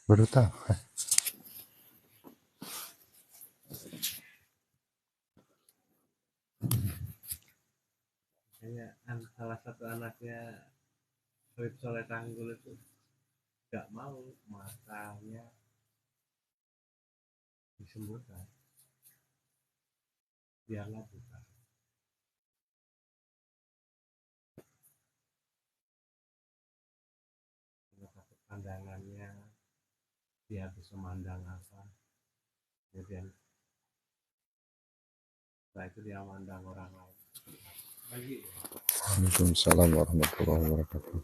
Baru tahu. Kayaknya salah satu anaknya Habib Soleh Tanggul itu nggak mau matanya disembuhkan, biarlah buta. Karena takut pandangannya, dia bisa memandang apa, kemudian setelah itu dia memandang orang lain. Bagi Waalaikumsalam warahmatullahi wabarakatuh.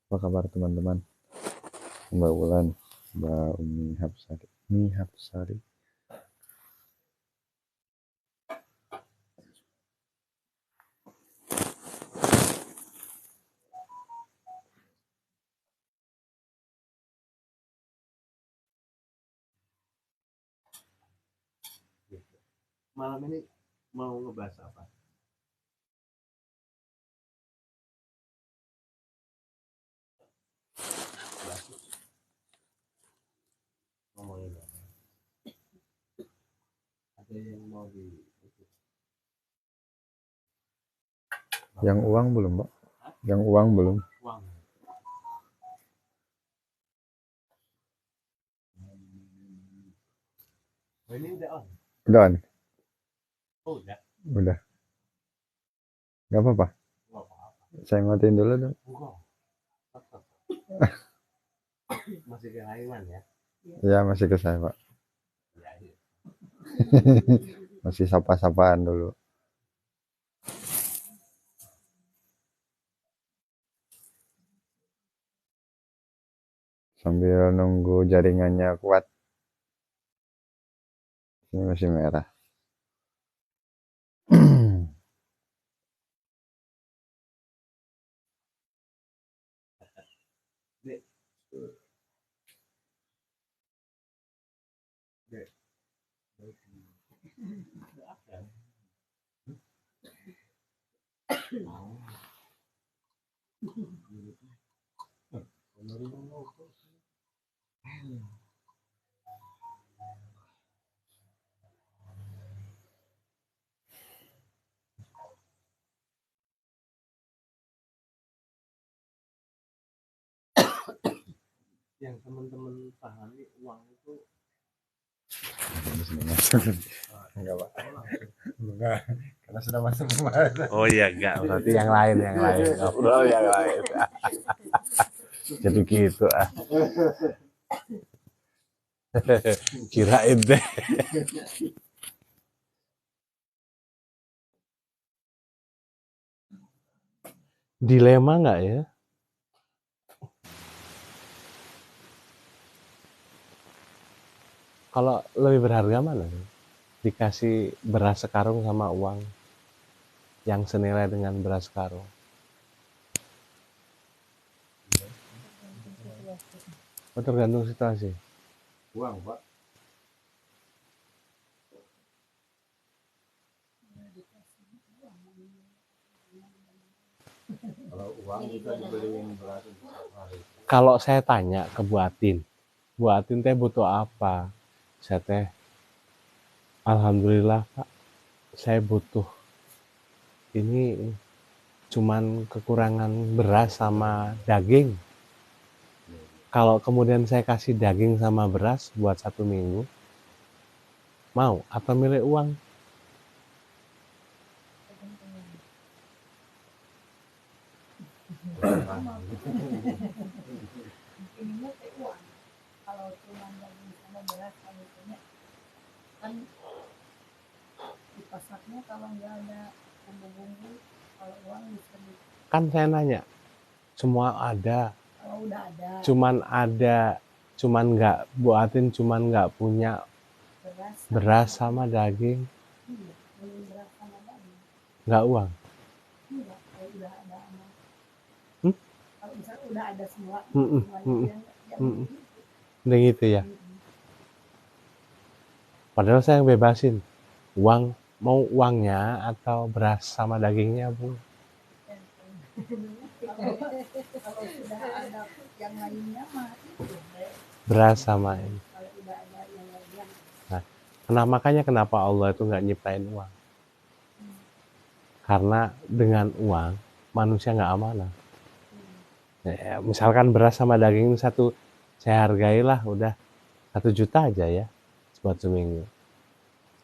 Apa kabar teman-teman? Mbak Wulan, Mbak Umi Hapsari. malam ini mau ngebahas apa? Ngomongin apa? Ada yang mau di Yang uang belum, Mbak? Yang uang belum? uang? Oh, ini udah on? Udah on? Oh, udah. Udah. Gak apa-apa. Nggak apa-apa. Saya matiin dulu dong. Enggak. Tetap. Masih ke Haiman ya? Ya masih ke saya, Pak. Ya, ya. Masih sapa-sapaan dulu. Sambil nunggu jaringannya kuat. Ini masih merah. Dek. Dek. Yang teman-teman pahami uang itu Enggak, Pak. Enggak. Karena sudah masuk pembahasan. oh iya enggak, berarti yang lain ngobrol yang lain. Jadi gitu kirain deh. Dilema nggak ya? Kalau lebih berharga mana? Dikasih beras sekarung sama uang yang senilai dengan beras sekarung. Oh, tergantung situasi. Uang, Pak. Kalau uang kita dibeliin beras untuk hari. Kalau saya tanya ke Bu Atin teh butuh apa? Saya teh, alhamdulillah Pak, saya butuh ini cuman kekurangan beras sama daging. Kalau kemudian saya kasih daging sama beras buat 1 minggu, mau atau milih uang? Ininya kayak uang. Kalau cuma daging sama beras kalau punya kan di pasarnya kalau nggak ada bumbu-bumbu, kalau uang bisa di Kan saya nanya, semua ada, kalau udah ada cuman nggak Bu Atin cuman nggak punya beras sama daging, iya, beli beras sama daging nggak uang. enggak kalau udah ada aman. Hmm? Kalau misalnya udah ada semua Mm-mm, semuanya mm-mm, yang mm-mm. gitu. Udah gitu ya. Padahal saya yang bebasin. Uang mau uangnya atau beras sama dagingnya, Bu? Kalau sudah ada yang lainnya mah itu beras sama ini. kalau tidak ada yang lainnya. Nah, makanya kenapa Allah itu nggak nyiptain uang? Karena dengan uang manusia nggak amanah. Ya, misalkan beras sama daging satu, saya hargailah udah 1 juta aja ya buat seminggu.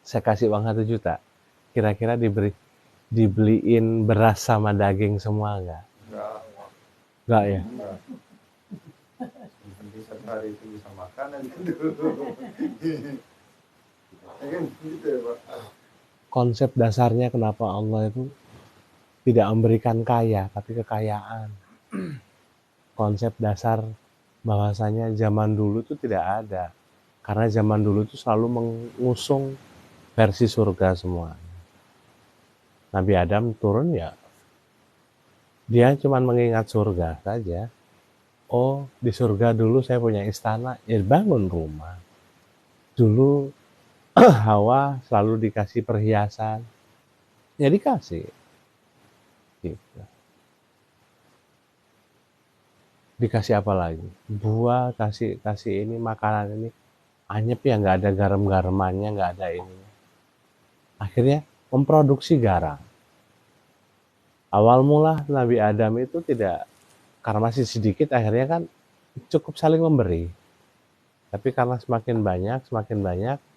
Saya kasih uang 1 juta, kira-kira dibeliin beras sama daging semua nggak? Nggak ya? Enggak. Yang penting satu hari itu bisa makan aja dulu. Ya kan gitu ya Pak. Konsep dasarnya kenapa Allah itu tidak memberikan kaya, tapi kekayaan. Konsep dasar bahwasanya zaman dulu itu tidak ada. Karena zaman dulu itu selalu mengusung versi surga semua. Nabi Adam turun ya, dia cuma mengingat surga saja. Oh, di surga dulu saya punya istana, ya bangun rumah. Dulu Hawa selalu dikasih perhiasan, ya dikasih. Gitu. Dikasih apa lagi? Buah, kasih ini makanan ini anyep ya, nggak ada garam-garamannya, nggak ada ini. Akhirnya memproduksi garam. Awal mula Nabi Adam itu tidak, karena masih sedikit, akhirnya kan cukup saling memberi. Tapi karena semakin banyak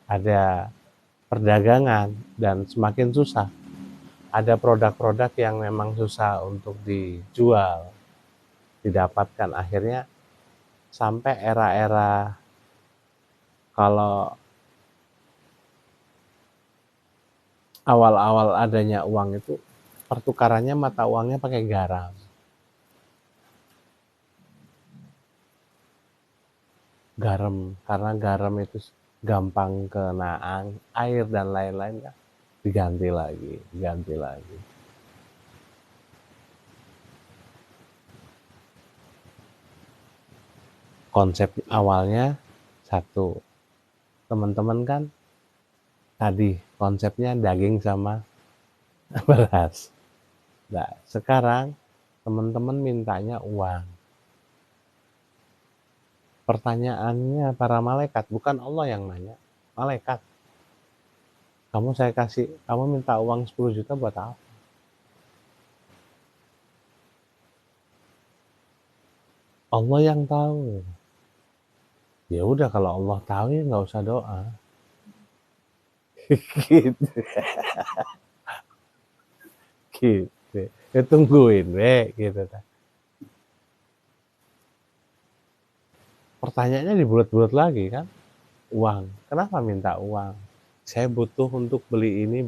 ada perdagangan dan semakin susah. Ada produk-produk yang memang susah untuk dijual, didapatkan. Akhirnya sampai era-era kalau awal-awal adanya uang itu pertukarannya mata uangnya pakai garam. Garam, karena garam itu gampang kena air dan lain-lain kan, diganti lagi. Konsep awalnya satu, teman-teman kan tadi konsepnya daging sama beras. Nah, sekarang teman-teman mintanya uang. Pertanyaannya para malaikat, bukan Allah yang nanya, malaikat. Kamu minta uang 10 juta buat apa? Allah yang tahu. Ya udah, kalau Allah tahu ya nggak usah doa. Gitu. Gitu. Ya tungguin gitu. Pertanyaannya dibulat-bulat lagi kan? Uang. Kenapa minta uang? Saya butuh untuk beli ini.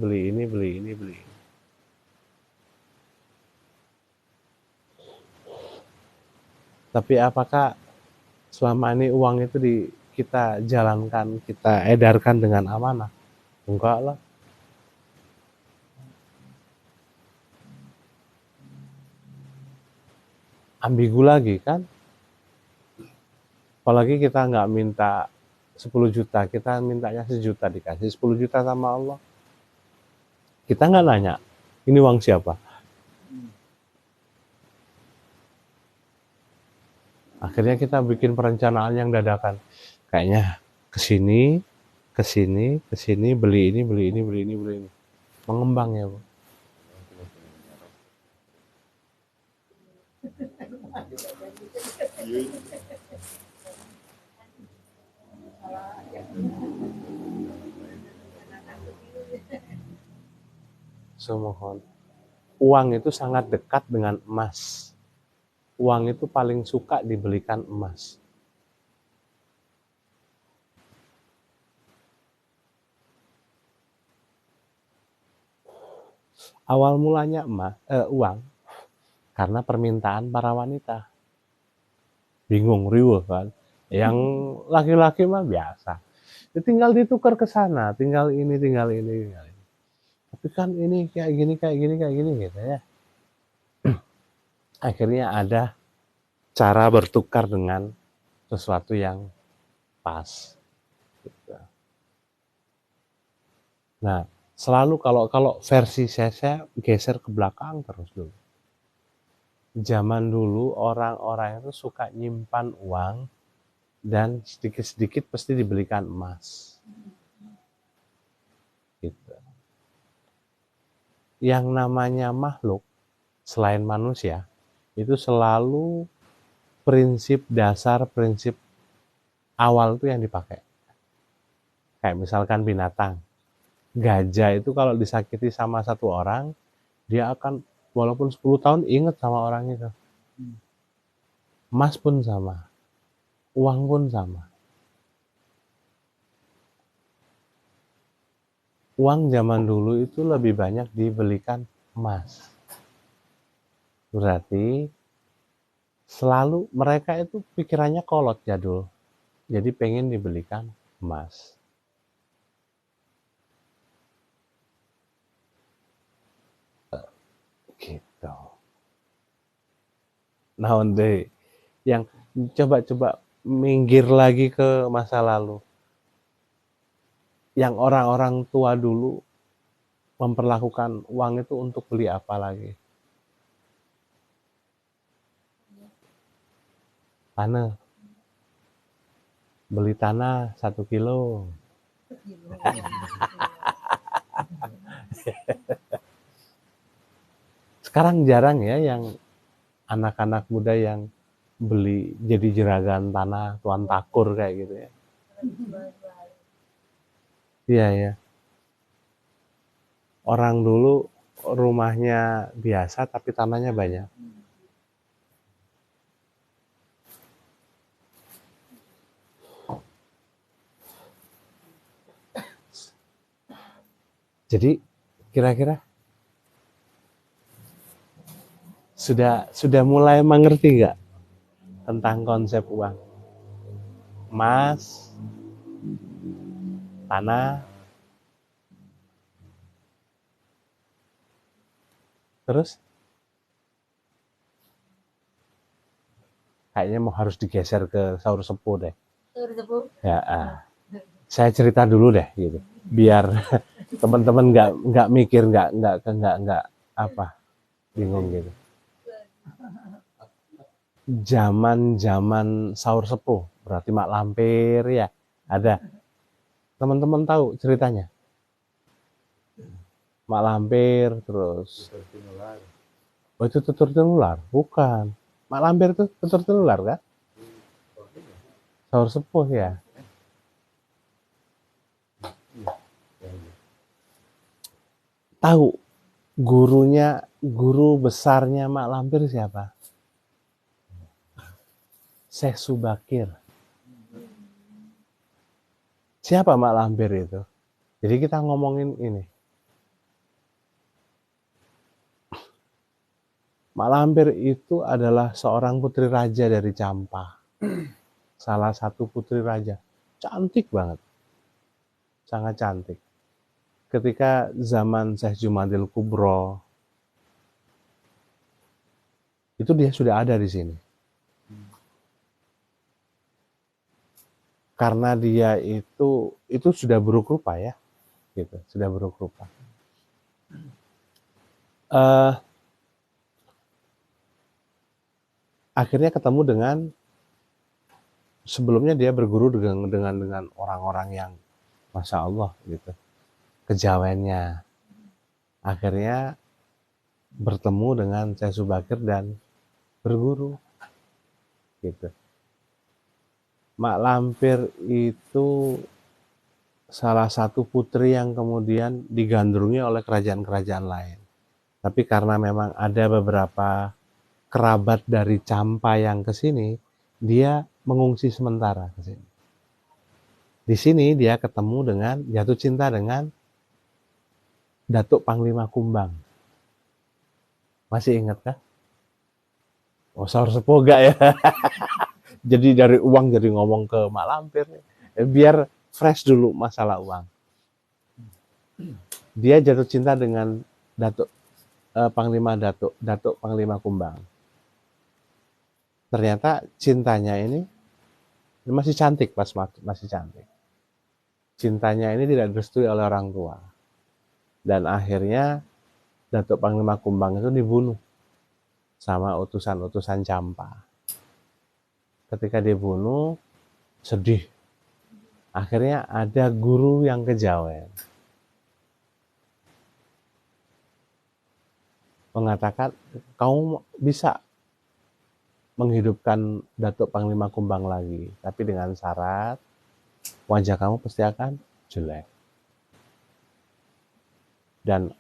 Tapi apakah selama ini uang itu kita jalankan, kita edarkan dengan amanah? Enggak lah. Ambigu lagi kan? Apalagi kita nggak minta 10 juta, kita mintanya 1 juta, dikasih 10 juta sama Allah. Kita nggak nanya, ini uang siapa? Akhirnya kita bikin perencanaan yang dadakan. Kayaknya kesini, beli ini. Mengembang ya, Bu. Semohon. Uang itu sangat dekat dengan emas. Uang itu paling suka dibelikan emas. Awal mulanya uang karena permintaan para wanita. Bingung, riweuh kan. Yang laki-laki mah biasa. Ya tinggal ditukar ke sana, tinggal ini. Tapi kan ini kayak gini gitu ya. Akhirnya ada cara bertukar dengan sesuatu yang pas. Gitu. Nah, selalu kalau versi saya geser ke belakang terus dulu. zaman dulu orang-orang itu suka nyimpan uang dan sedikit-sedikit pasti dibelikan emas. Gitu. Yang namanya makhluk selain manusia itu selalu prinsip dasar, prinsip awal itu yang dipakai. Kayak misalkan binatang, gajah itu kalau disakiti sama satu orang, dia akan walaupun 10 tahun ingat sama orang itu. Emas pun sama, uang pun sama. Uang zaman dulu itu lebih banyak dibelikan emas. Berarti selalu mereka itu pikirannya kolot jadul. Jadi pengen dibelikan emas. Gitu. Nah, onde yang coba-coba minggir lagi ke masa lalu. Yang orang-orang tua dulu memperlakukan uang itu untuk beli apa lagi? Tanah. Beli tanah 1 kilo. Sekarang jarang ya yang anak-anak muda yang beli jadi jeragan tanah tuan takur kayak gitu ya. Iya ya. Orang dulu rumahnya biasa tapi tanahnya banyak. Jadi kira-kira sudah mulai mengerti nggak tentang konsep uang? Emas, tanah, terus kayaknya mau harus digeser ke Saur Sepuh deh. Ya, saya cerita dulu deh gitu, biar teman-teman nggak mikir nggak apa bingung gitu. Zaman Saur Sepuh berarti Mak Lampir ya ada. Teman-teman tahu ceritanya? Mak Lampir terus. Oh itu tutur tinular? Bukan. Mak Lampir itu tutur tinular kan? Saur Sepuh ya. Tahu guru besarnya Mak Lampir siapa? Syekh Subakir. Siapa Mak Lampir itu? Jadi kita ngomongin ini. Mak Lampir itu adalah seorang putri raja dari Campa. Salah satu putri raja. Cantik banget. Sangat cantik. Ketika zaman Syekh Jumadil Kubro, itu dia sudah ada di sini. Karena dia itu sudah buruk rupa ya. Gitu, sudah buruk rupa. Akhirnya ketemu dengan sebelumnya dia berguru dengan orang-orang yang Masya Allah gitu, kejawennya. Akhirnya bertemu dengan Syekh Subakir dan berguru gitu. Mak Lampir itu salah satu putri yang kemudian digandrungi oleh kerajaan-kerajaan lain. Tapi karena memang ada beberapa kerabat dari Campa yang ke sini, dia mengungsi sementara ke sini. Di sini dia ketemu dengan, jatuh cinta dengan Datuk Panglima Kumbang. Masih ingat kah? Oh, Saur Sepuh gak ya? Jadi dari uang jadi ngomong ke Mak Lampir. Biar fresh dulu masalah uang. Dia jatuh cinta dengan Datuk Datuk Panglima Kumbang. Ternyata cintanya ini masih cantik masih cantik. Cintanya ini tidak direstui oleh orang tua. Dan akhirnya Datuk Panglima Kumbang itu dibunuh sama utusan-utusan Campa. Ketika dibunuh, sedih. Akhirnya ada guru yang kejawen. Mengatakan, kamu bisa menghidupkan Datuk Panglima Kumbang lagi. Tapi dengan syarat, wajah kamu pasti akan jelek. Dan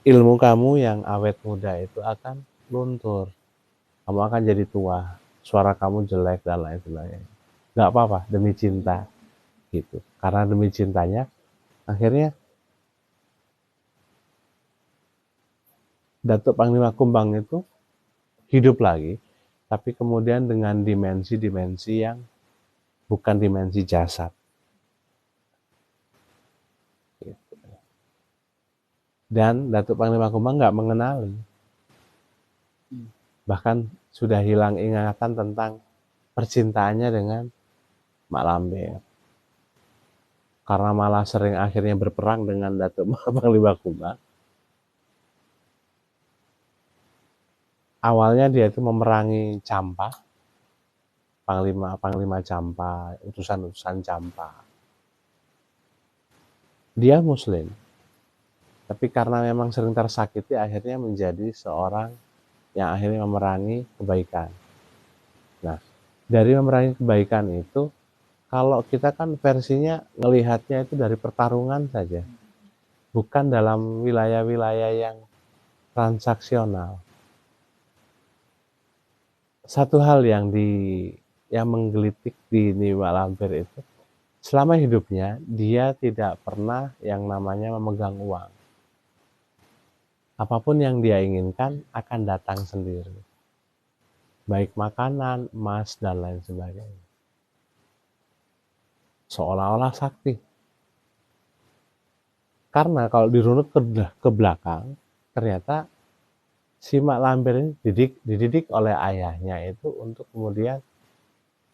ilmu kamu yang awet muda itu akan luntur. Kamu akan jadi tua. Suara kamu jelek dan lain sebagainya. Gak apa-apa, demi cinta. Gitu. Karena demi cintanya, akhirnya Datuk Panglima Kumbang itu hidup lagi, tapi kemudian dengan dimensi-dimensi yang bukan dimensi jasad. Gitu. Dan Datuk Panglima Kumbang nggak mengenali. Bahkan sudah hilang ingatan tentang percintaannya dengan Mak Lampir. Karena malah sering akhirnya berperang dengan Datuk Panglima Kumbang. Awalnya dia itu memerangi Campa, Panglima Campa, utusan-utusan Campa. Dia Muslim, tapi karena memang sering tersakiti, akhirnya menjadi seorang yang akhirnya memerangi kebaikan. Nah, dari memerangi kebaikan itu, kalau kita kan versinya ngelihatnya itu dari pertarungan saja, bukan dalam wilayah-wilayah yang transaksional. Satu hal yang menggelitik di Mak Lampir itu, selama hidupnya dia tidak pernah yang namanya memegang uang. Apapun yang dia inginkan akan datang sendiri. Baik makanan, emas, dan lain sebagainya. Seolah-olah sakti. Karena kalau dirunut ke belakang, ternyata si Mak Lampir ini dididik oleh ayahnya itu untuk kemudian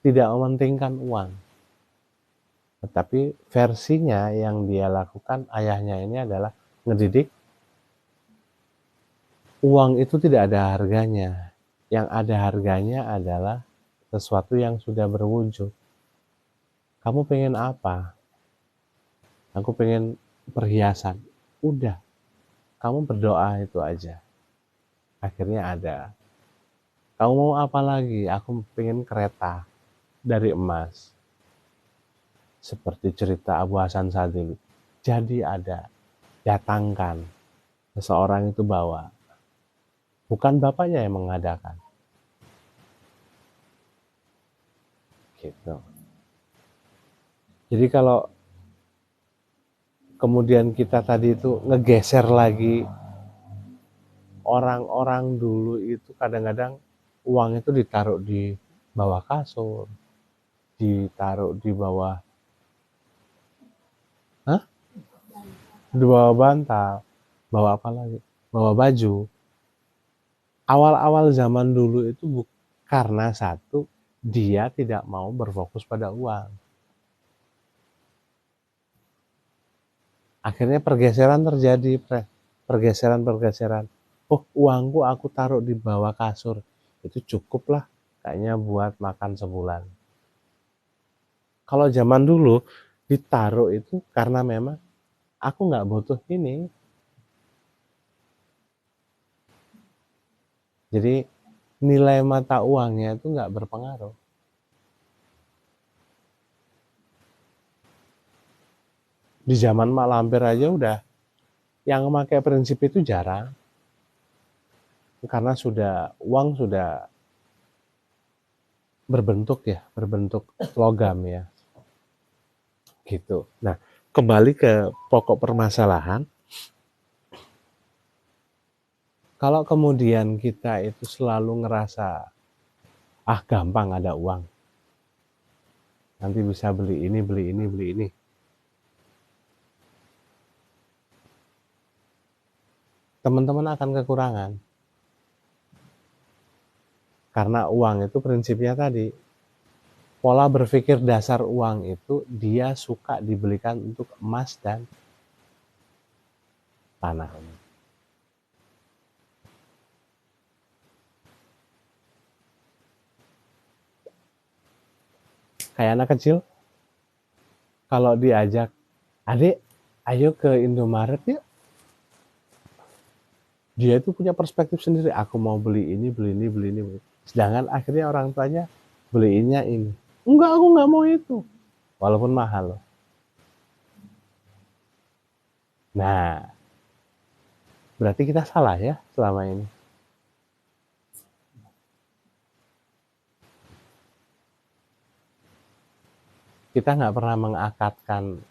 tidak mementingkan uang. Tetapi versinya yang dia lakukan ayahnya ini adalah ngedidik uang itu tidak ada harganya. Yang ada harganya adalah sesuatu yang sudah berwujud. Kamu pengen apa? Aku pengen perhiasan. Udah, kamu berdoa itu aja. Akhirnya ada. Kamu mau apa lagi? Aku pengen kereta dari emas. Seperti cerita Abu Hasan Sadili. Jadi ada. Datangkan. Seseorang itu bawa. Bukan bapaknya yang mengadakan. Gitu. Jadi kalau kemudian kita tadi itu ngegeser lagi, orang-orang dulu itu kadang-kadang uang itu ditaruh di bawah kasur, ditaruh di bawah di bawah bantal, bawah apa lagi? Bawah baju. Awal-awal zaman dulu itu karena satu, dia tidak mau berfokus pada uang. Akhirnya pergeseran terjadi, pergeseran. Oh, uangku aku taruh di bawah kasur. Itu cukup lah, kayaknya buat makan sebulan. Kalau zaman dulu, ditaruh itu karena memang aku nggak butuh ini. Jadi nilai mata uangnya itu nggak berpengaruh. Di zaman Mak Lampir aja udah yang memakai prinsip itu jarang. Karena uang sudah berbentuk logam ya. Gitu. Nah, kembali ke pokok permasalahan. Kalau kemudian kita itu selalu ngerasa gampang ada uang. Nanti bisa beli ini, beli ini, beli ini. Teman-teman akan kekurangan. Karena uang itu prinsipnya tadi, pola berpikir dasar uang itu dia suka dibelikan untuk emas dan tanah. Kayak anak kecil, kalau diajak, adik, ayo ke Indomaret yuk. Dia itu punya perspektif sendiri. Aku mau beli ini, beli ini, beli ini. Sedangkan akhirnya orang tuanya beliinnya ini. Enggak, aku nggak mau itu. Walaupun mahal loh. Nah, berarti kita salah ya selama ini. Kita nggak pernah mengakatkan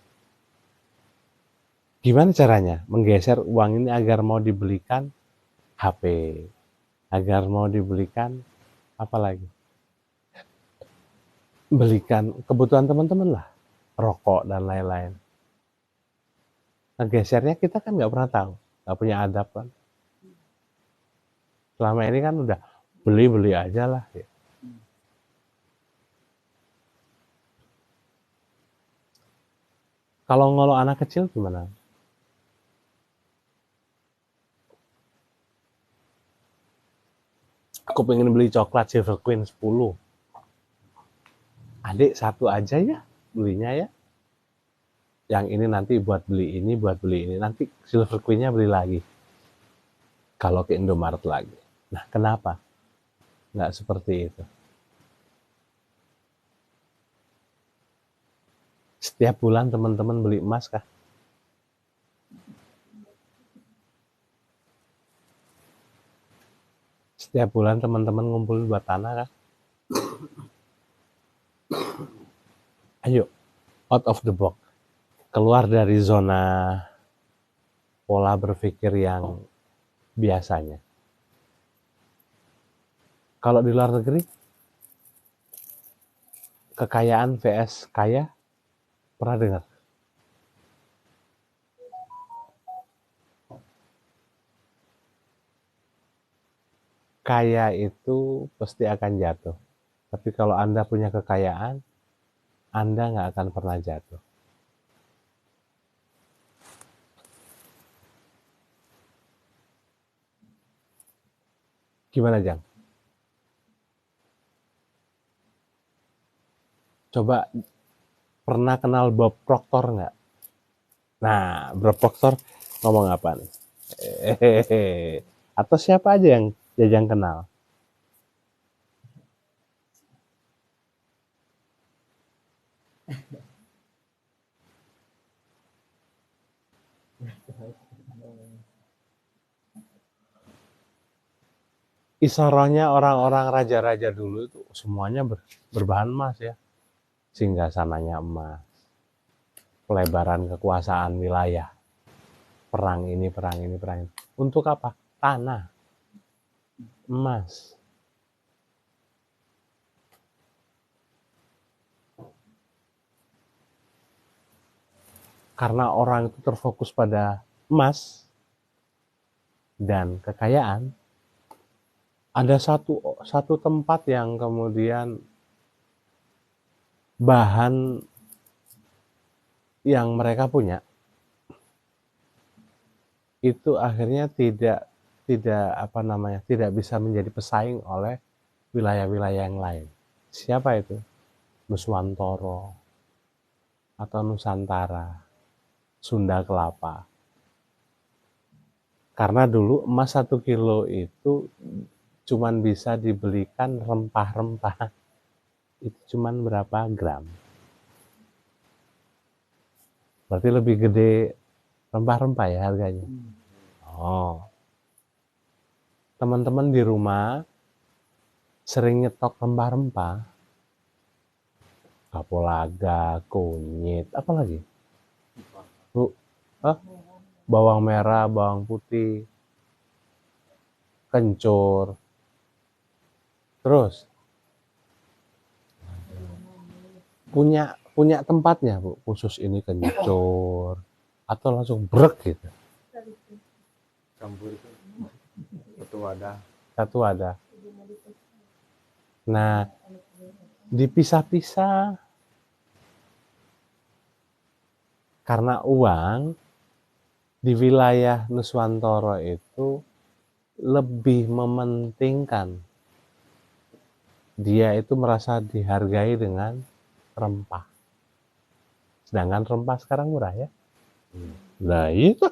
gimana caranya menggeser uang ini agar mau dibelikan HP, agar mau dibelikan apa lagi? Belikan kebutuhan teman-teman lah, rokok dan lain-lain. Nah, gesernya kita kan nggak pernah tahu, nggak punya adab kan. Selama ini kan udah beli-beli aja lah. Ya. Kalau ngolok anak kecil gimana? Aku pengen beli coklat Silver Queen 10. Adik satu aja ya belinya ya. Yang ini nanti buat beli ini, buat beli ini. Nanti Silver Queen-nya beli lagi. Kalau ke Indomaret lagi. Nah, kenapa? Nggak seperti itu. Setiap bulan teman-teman beli emas kah? Setiap bulan teman-teman ngumpulin buat tanah kah? Ayo, out of the box. Keluar dari zona pola berpikir yang biasanya. Kalau di luar negeri, kekayaan vs kaya, pernah dengar? Kaya itu pasti akan jatuh. Tapi kalau Anda punya kekayaan, Anda nggak akan pernah jatuh. Gimana, Jang? Coba pernah kenal Bob Proctor nggak? Nah, Bob Proctor ngomong apa nih? Atau siapa aja yang Jajang kenal? Isyaratnya orang-orang raja-raja dulu itu semuanya berbahan emas ya. Singgasananya emas. Pelebaran kekuasaan wilayah. Perang ini, perang ini, perang ini. Untuk apa? Tanah. Emas. Karena orang itu terfokus pada emas dan kekayaan, ada satu tempat yang kemudian bahan yang mereka punya itu akhirnya tidak bisa menjadi pesaing oleh wilayah-wilayah yang lain. Siapa itu? Nuswantoro atau Nusantara, Sunda Kelapa. Karena dulu emas 1 kilo itu cuman bisa dibelikan rempah-rempah. Itu cuman berapa gram. Berarti lebih gede rempah-rempah ya harganya. Oh. Teman-teman di rumah sering nyetok rempah-rempah. Kapulaga, kunyit, apa lagi? Bawang merah, bawang putih, kencur. Terus punya tempatnya, Bu, khusus ini kencur atau langsung brek gitu. Campur itu satu wadah. Nah, dipisah-pisah karena uang di wilayah Nuswantoro itu lebih mementingkan, dia itu merasa dihargai dengan rempah. Sedangkan rempah sekarang murah ya. Nah itu,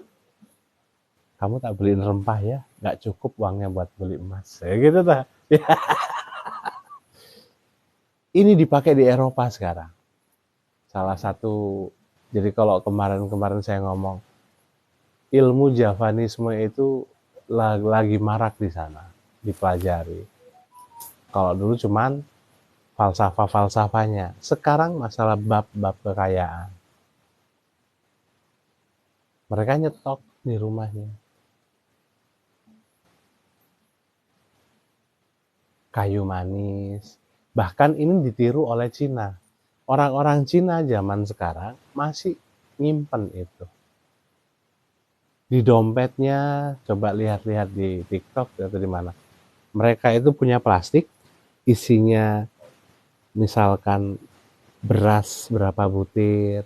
kamu tak beliin rempah ya, nggak cukup uangnya buat beli emas. Ya gitu tak. Ya. Ini dipakai di Eropa sekarang. Salah satu, jadi kalau kemarin-kemarin saya ngomong, ilmu Javanisme itu lagi marak di sana, dipelajari. Kalau dulu cuman falsafah-falsafahnya. Sekarang masalah bab-bab kekayaan. Mereka nyetok di rumahnya. Kayu manis. Bahkan ini ditiru oleh Cina. Orang-orang Cina zaman sekarang masih nyimpen itu. Di dompetnya, coba lihat-lihat di TikTok atau di mana. Mereka itu punya plastik, isinya misalkan beras berapa butir,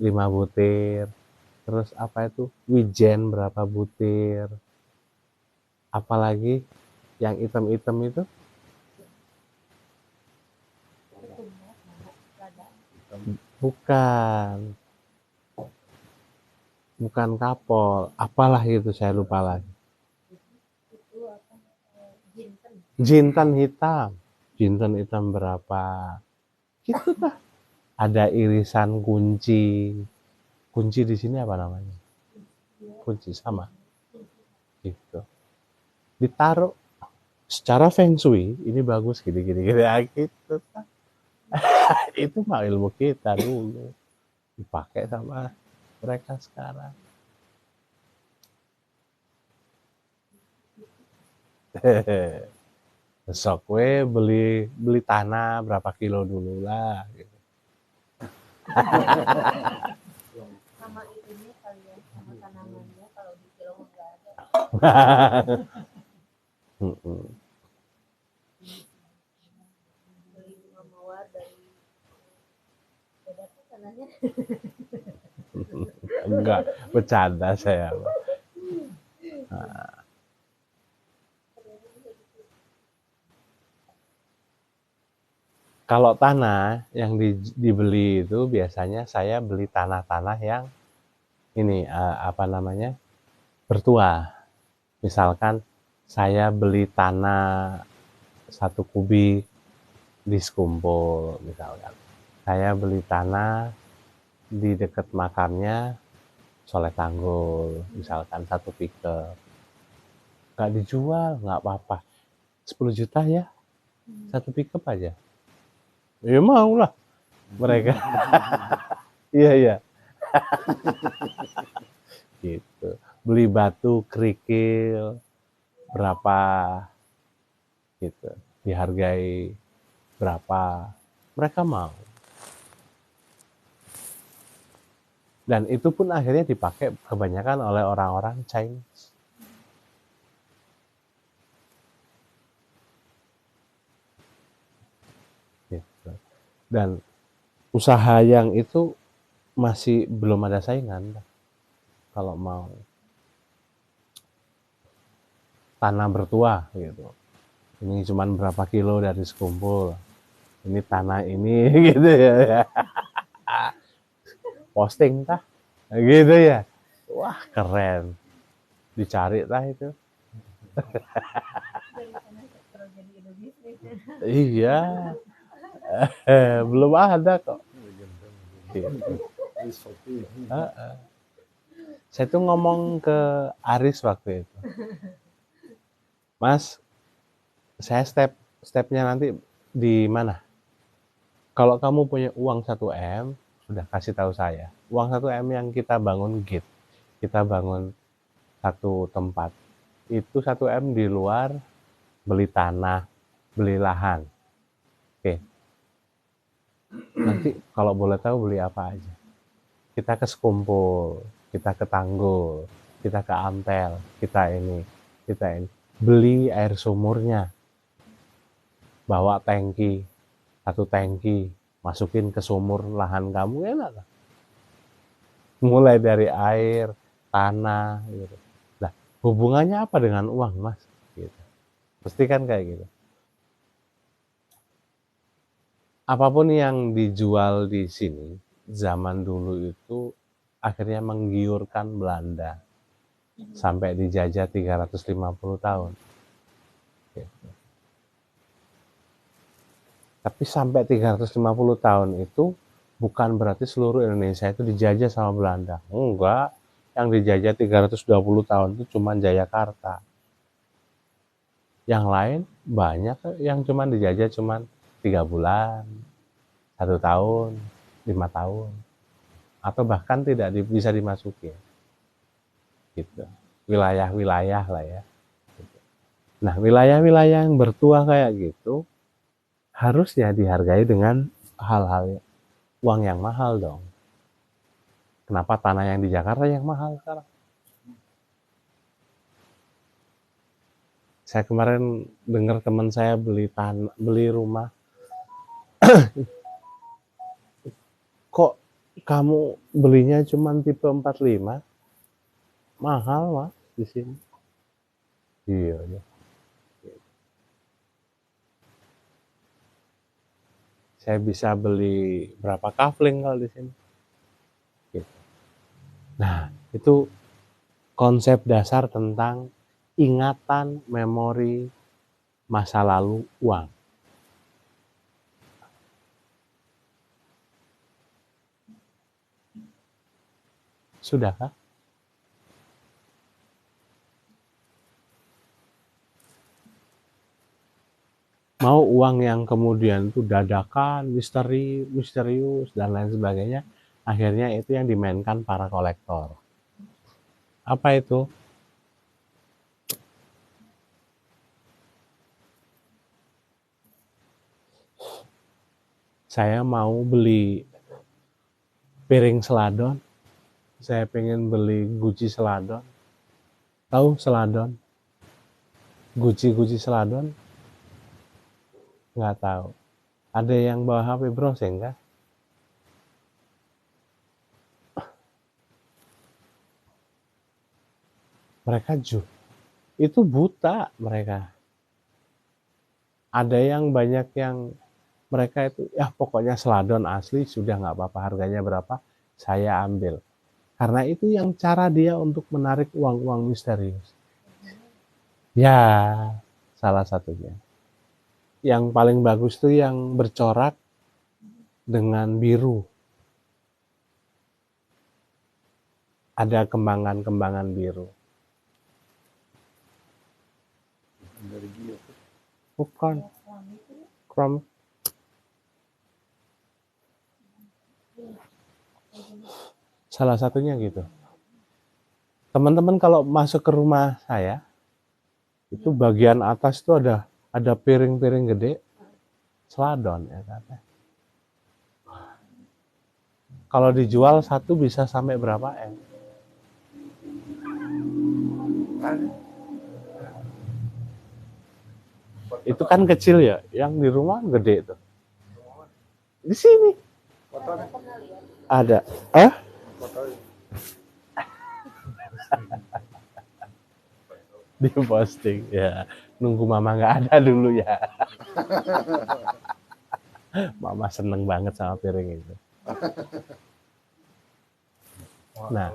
5 butir, terus apa itu, wijen berapa butir, apalagi yang hitam-hitam itu, bukan bukan kapol, apalah itu saya lupa lagi. Itu apa? Jinten. Jintan hitam berapa, gitu lah. Ada irisan kunci di sini apa namanya? Kunci sama, gitu. Ditaruh secara feng shui, ini bagus gini ya, gitu. Itu mah ilmu kita dulu dipakai sama mereka sekarang. Besok gue beli tanah berapa kilo dulu lah gitu. Sama itunya kali ya, sama tanamannya kalau di kilo nggak ada. Beli bunga mawar dari beda tuh tanahnya. Enggak, bercanda saya. Kalau tanah yang dibeli itu biasanya saya beli tanah-tanah yang ini apa namanya, bertuah. Misalkan saya beli tanah 1 kubik di Sekumpul misalkan. Saya beli tanah di dekat makamnya Soleh Tanggul misalkan 1 pike. Nggak dijual, nggak apa-apa. 10 juta ya, 1 pike aja. Ya mau lah mereka. Iya, iya. Gitu. Beli batu kerikil berapa gitu. Dihargai berapa. Mereka mau. Dan itu pun akhirnya dipakai kebanyakan oleh orang-orang Chinese. Gitu. Dan usaha yang itu masih belum ada saingan kalau mau tanah bertuah gitu. Ini cuman berapa kilo dari Sekumpul. Ini tanah ini gitu ya. Posting tah gitu ya. Wah, keren. Dicari tah itu. Dari sana terus jadi ide bisnis. Iya. Belum ada kok. Saya tuh ngomong ke Aris waktu itu. Mas, saya stepnya nanti di mana? Kalau kamu punya uang 1 M, sudah kasih tahu saya. Uang 1 M yang kita bangun gate, kita bangun satu tempat. Itu 1 M di luar, beli tanah, beli lahan. Oke. Nanti kalau boleh tahu beli apa aja. Kita ke Sekumpul, kita ke Tanggul, kita ke Ampel, kita ini. Beli air sumurnya. Bawa tangki, 1 tangki, masukin ke sumur lahan kamu, enak lah. Mulai dari air, tanah, gitu. Nah, hubungannya apa dengan uang, Mas? Gitu. Pasti kan kayak gitu. apapun yang dijual di sini zaman dulu itu akhirnya menggiurkan Belanda sampai dijajah 350 tahun. Gitu. Tapi sampai 350 tahun itu bukan berarti seluruh Indonesia itu dijajah sama Belanda. Enggak, yang dijajah 320 tahun itu cuma Jayakarta. Yang lain banyak yang cuma dijajah cuma 3 bulan, 1 tahun, 5 tahun. Atau bahkan tidak bisa dimasuki. Gitu. Wilayah-wilayah lah ya. Nah, wilayah-wilayah yang bertuah kayak gitu harusnya dihargai dengan hal-hal uang yang mahal dong. Kenapa tanah yang di Jakarta yang mahal sekarang? Saya kemarin dengar teman saya beli rumah. Kok kamu belinya cuma tipe 45? Mahal, Mas, di sini. Iya, ya. Saya bisa beli berapa kafling kalau di sini. Gitu. Nah, itu konsep dasar tentang ingatan, memori, masa lalu, uang. Sudahkah? Mau uang yang kemudian itu dadakan, misterius, dan lain sebagainya, akhirnya itu yang dimainkan para kolektor. Apa itu? Saya mau beli piring seladon, saya pengen beli guci seladon. Tahu seladon? Guci seladon? Nggak tahu. Ada yang bawa HP browsing kah? Mereka itu buta mereka. Ada yang banyak yang mereka itu ya pokoknya seladon asli sudah nggak apa-apa harganya berapa saya ambil. Karena itu yang cara dia untuk menarik uang-uang misterius. Ya, salah satunya. Yang paling bagus tuh yang bercorak dengan biru. Ada kembangan-kembangan biru. Bukan. Krom. Salah satunya gitu. Teman-teman kalau masuk ke rumah saya, itu bagian atas itu ada piring-piring gede, seladon ya kan. Kalau dijual satu bisa sampai berapa M? Itu kan kecil ya, yang di rumah gede itu. Di sini. Ada. Di posting ya. Nunggu mama nggak ada dulu ya. Mama seneng banget sama piring itu. Nah,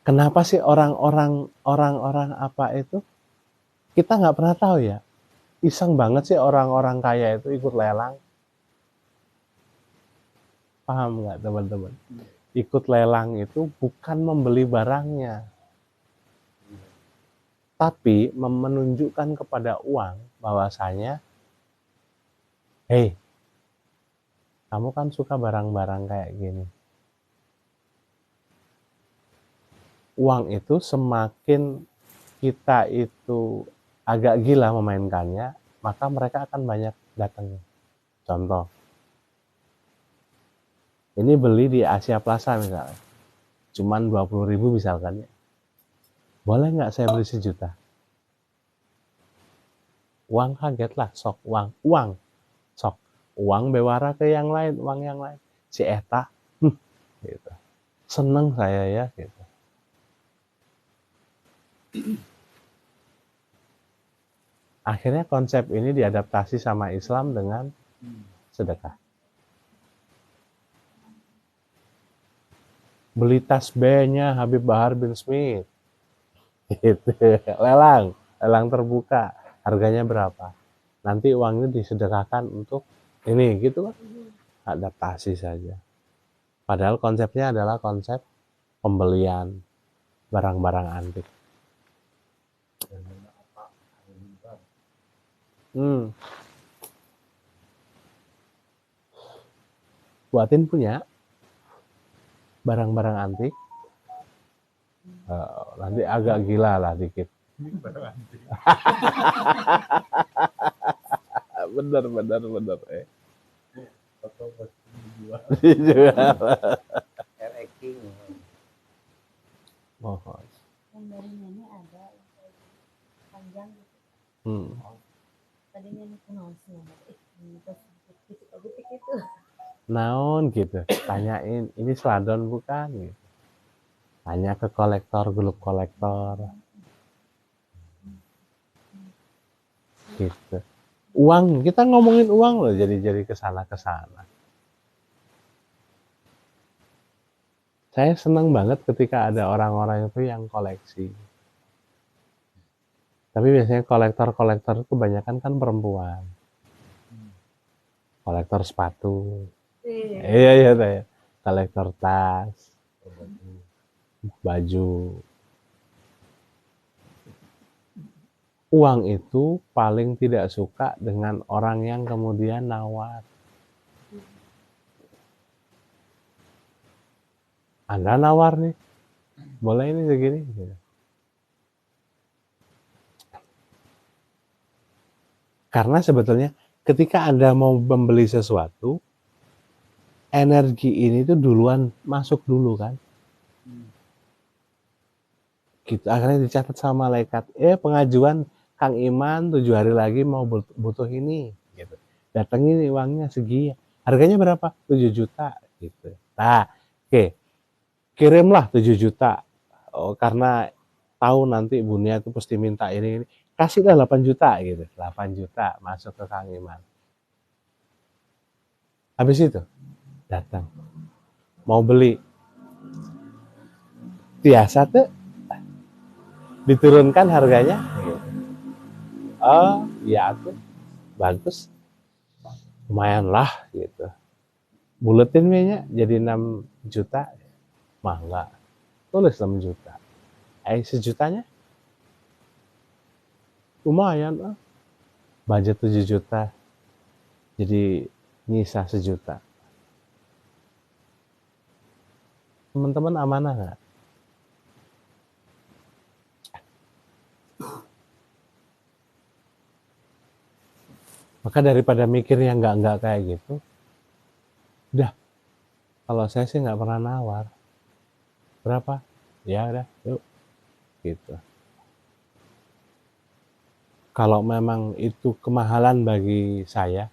kenapa sih orang-orang apa itu kita nggak pernah tahu ya? Iseng banget sih orang-orang kaya itu ikut lelang. Paham nggak teman-teman? Ikut lelang itu bukan membeli barangnya, tapi menunjukkan kepada uang bahwasanya, hey, kamu kan suka barang-barang kayak gini. Uang itu semakin kita itu agak gila memainkannya, maka mereka akan banyak datang. Contoh, ini beli di Asia Plaza misalnya, cuman 20.000 misalkan ya. Boleh nggak saya beli 1 juta? Uang kaget lah, sok uang, sok uang bewara ke yang lain, uang yang lain. Si Eta, gitu. Seneng saya ya, gitu. Akhirnya konsep ini diadaptasi sama Islam dengan sedekah. Beli tas B-nya Habib Bahar bin Smith. Gitu. Lelang terbuka. Harganya berapa? Nanti uangnya disedekahkan untuk ini gitu kan. Adaptasi saja. Padahal konsepnya adalah konsep pembelian barang-barang antik. Buatin punya barang-barang antik. Nanti agak gila lah dikit. bener. Dijual. Mohon. Yang dari nenek ada yang kayak panjang gitu. Tadi nenek kenal semua. Butik itu. Naon gitu. Tanyain, ini seladon bukan? Gitu. Tanya ke kolektor, grup kolektor. Gitu. Uang, kita ngomongin uang loh, jadi kesana. Saya senang banget ketika ada orang-orang itu yang koleksi. Tapi biasanya kolektor kebanyakan kan perempuan. Kolektor sepatu. Iya. Kolektor tas. Baju. Uang itu paling tidak suka dengan orang yang kemudian nawar. Anda nawar nih, boleh ini segini. Karena sebetulnya ketika Anda mau membeli sesuatu, energi ini tuh duluan masuk dulu kan. Gitu, akhirnya dicatat sama malaikat. Pengajuan Kang Iman 7 hari lagi mau butuh ini. Gitu. Datengin uangnya segi. Harganya berapa? 7 juta. Gitu. Nah, oke. Kirimlah 7 juta. Karena tahu nanti Bunia itu pasti minta ini. Kasihlah 8 juta gitu. 8 juta masuk ke Kang Iman. Habis itu datang. Mau beli. Biasa tuh diturunkan harganya. Oh, iya tuh. Bagus. Lumayan lah gitu. Buletin nya jadi 6 juta. Mah enggak. Tulis 6 juta. Sejutanya? Lumayan. Budget 7 juta. Jadi nyisa 1 juta. Teman-teman amanah enggak? Maka daripada mikir yang enggak kayak gitu, udah. Kalau saya sih enggak pernah nawar. Berapa? Ya udah, yuk. Gitu. Kalau memang itu kemahalan bagi saya,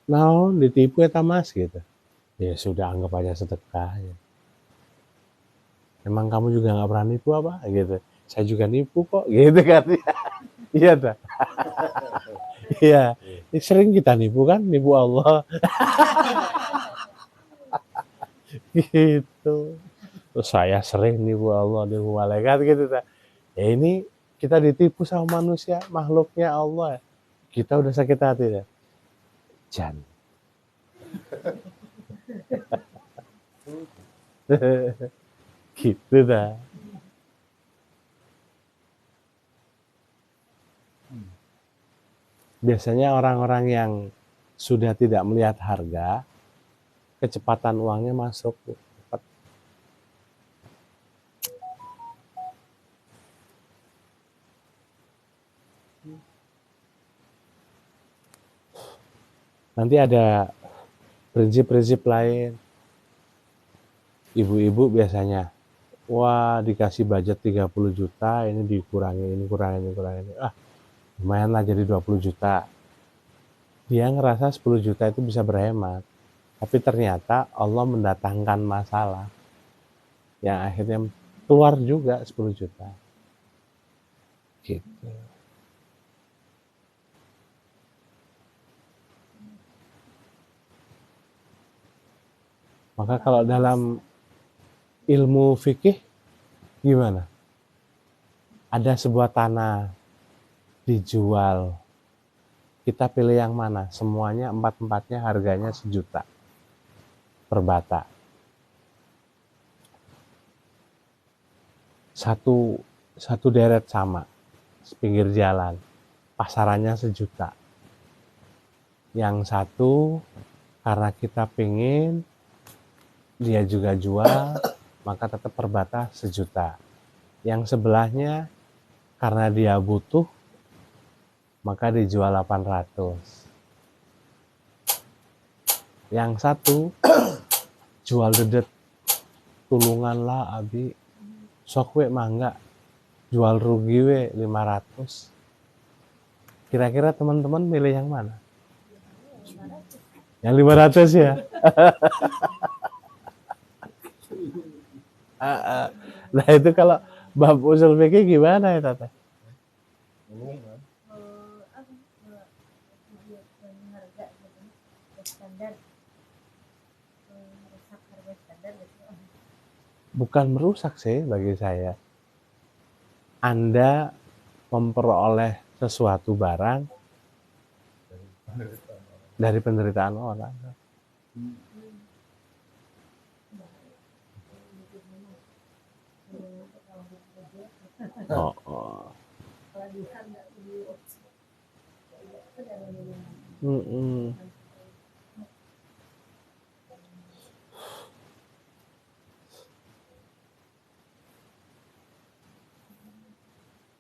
naon ditipu eta Mas gitu. Ya sudah, anggap aja sedekah. Ya. Emang kamu juga nggak pernah nipu apa? Gitu. Saya juga nipu kok, gitu kan? Iya dah. Iya, sering kita nipu kan, nipu Allah. Gitu. Terus saya sering nipu Allah, nipu malaikat gitu. Ya ini kita ditipu sama manusia, makhluknya Allah. Kita udah sakit hati ya. Jan. Gitu dah. Biasanya orang-orang yang sudah tidak melihat harga, kecepatan uangnya masuk. Nanti ada prinsip-prinsip lain. Ibu-ibu biasanya, wah dikasih budget 30 juta, ini dikurangi, ini kurangin. Lumayan lah jadi 20 juta. Dia ngerasa 10 juta itu bisa berhemat. Tapi ternyata Allah mendatangkan masalah. Yang akhirnya keluar juga 10 juta. Gitu. Maka kalau dalam ilmu fikih gimana? Ada sebuah tanah dijual, kita pilih yang mana? Semuanya empat-empatnya harganya 1 juta per bata. Satu deret sama, pinggir jalan, pasarannya 1 juta. Yang satu karena kita pengen dia juga jual, maka tetap per bata 1 juta. Yang sebelahnya karena dia butuh, maka dijual 800. Yang satu jual dedet, tulungan lah abi, sok we mangga, jual rugi we 500. Kira-kira teman-teman milih yang mana? Yang 500 ya? Nah itu kalau bab usul fikih gimana ya Tata? Ini kan. harga gitu standar merusak harga standar gitu. Bukan merusak sih bagi saya. Anda memperoleh sesuatu barang dari penderitaan orang. Oh.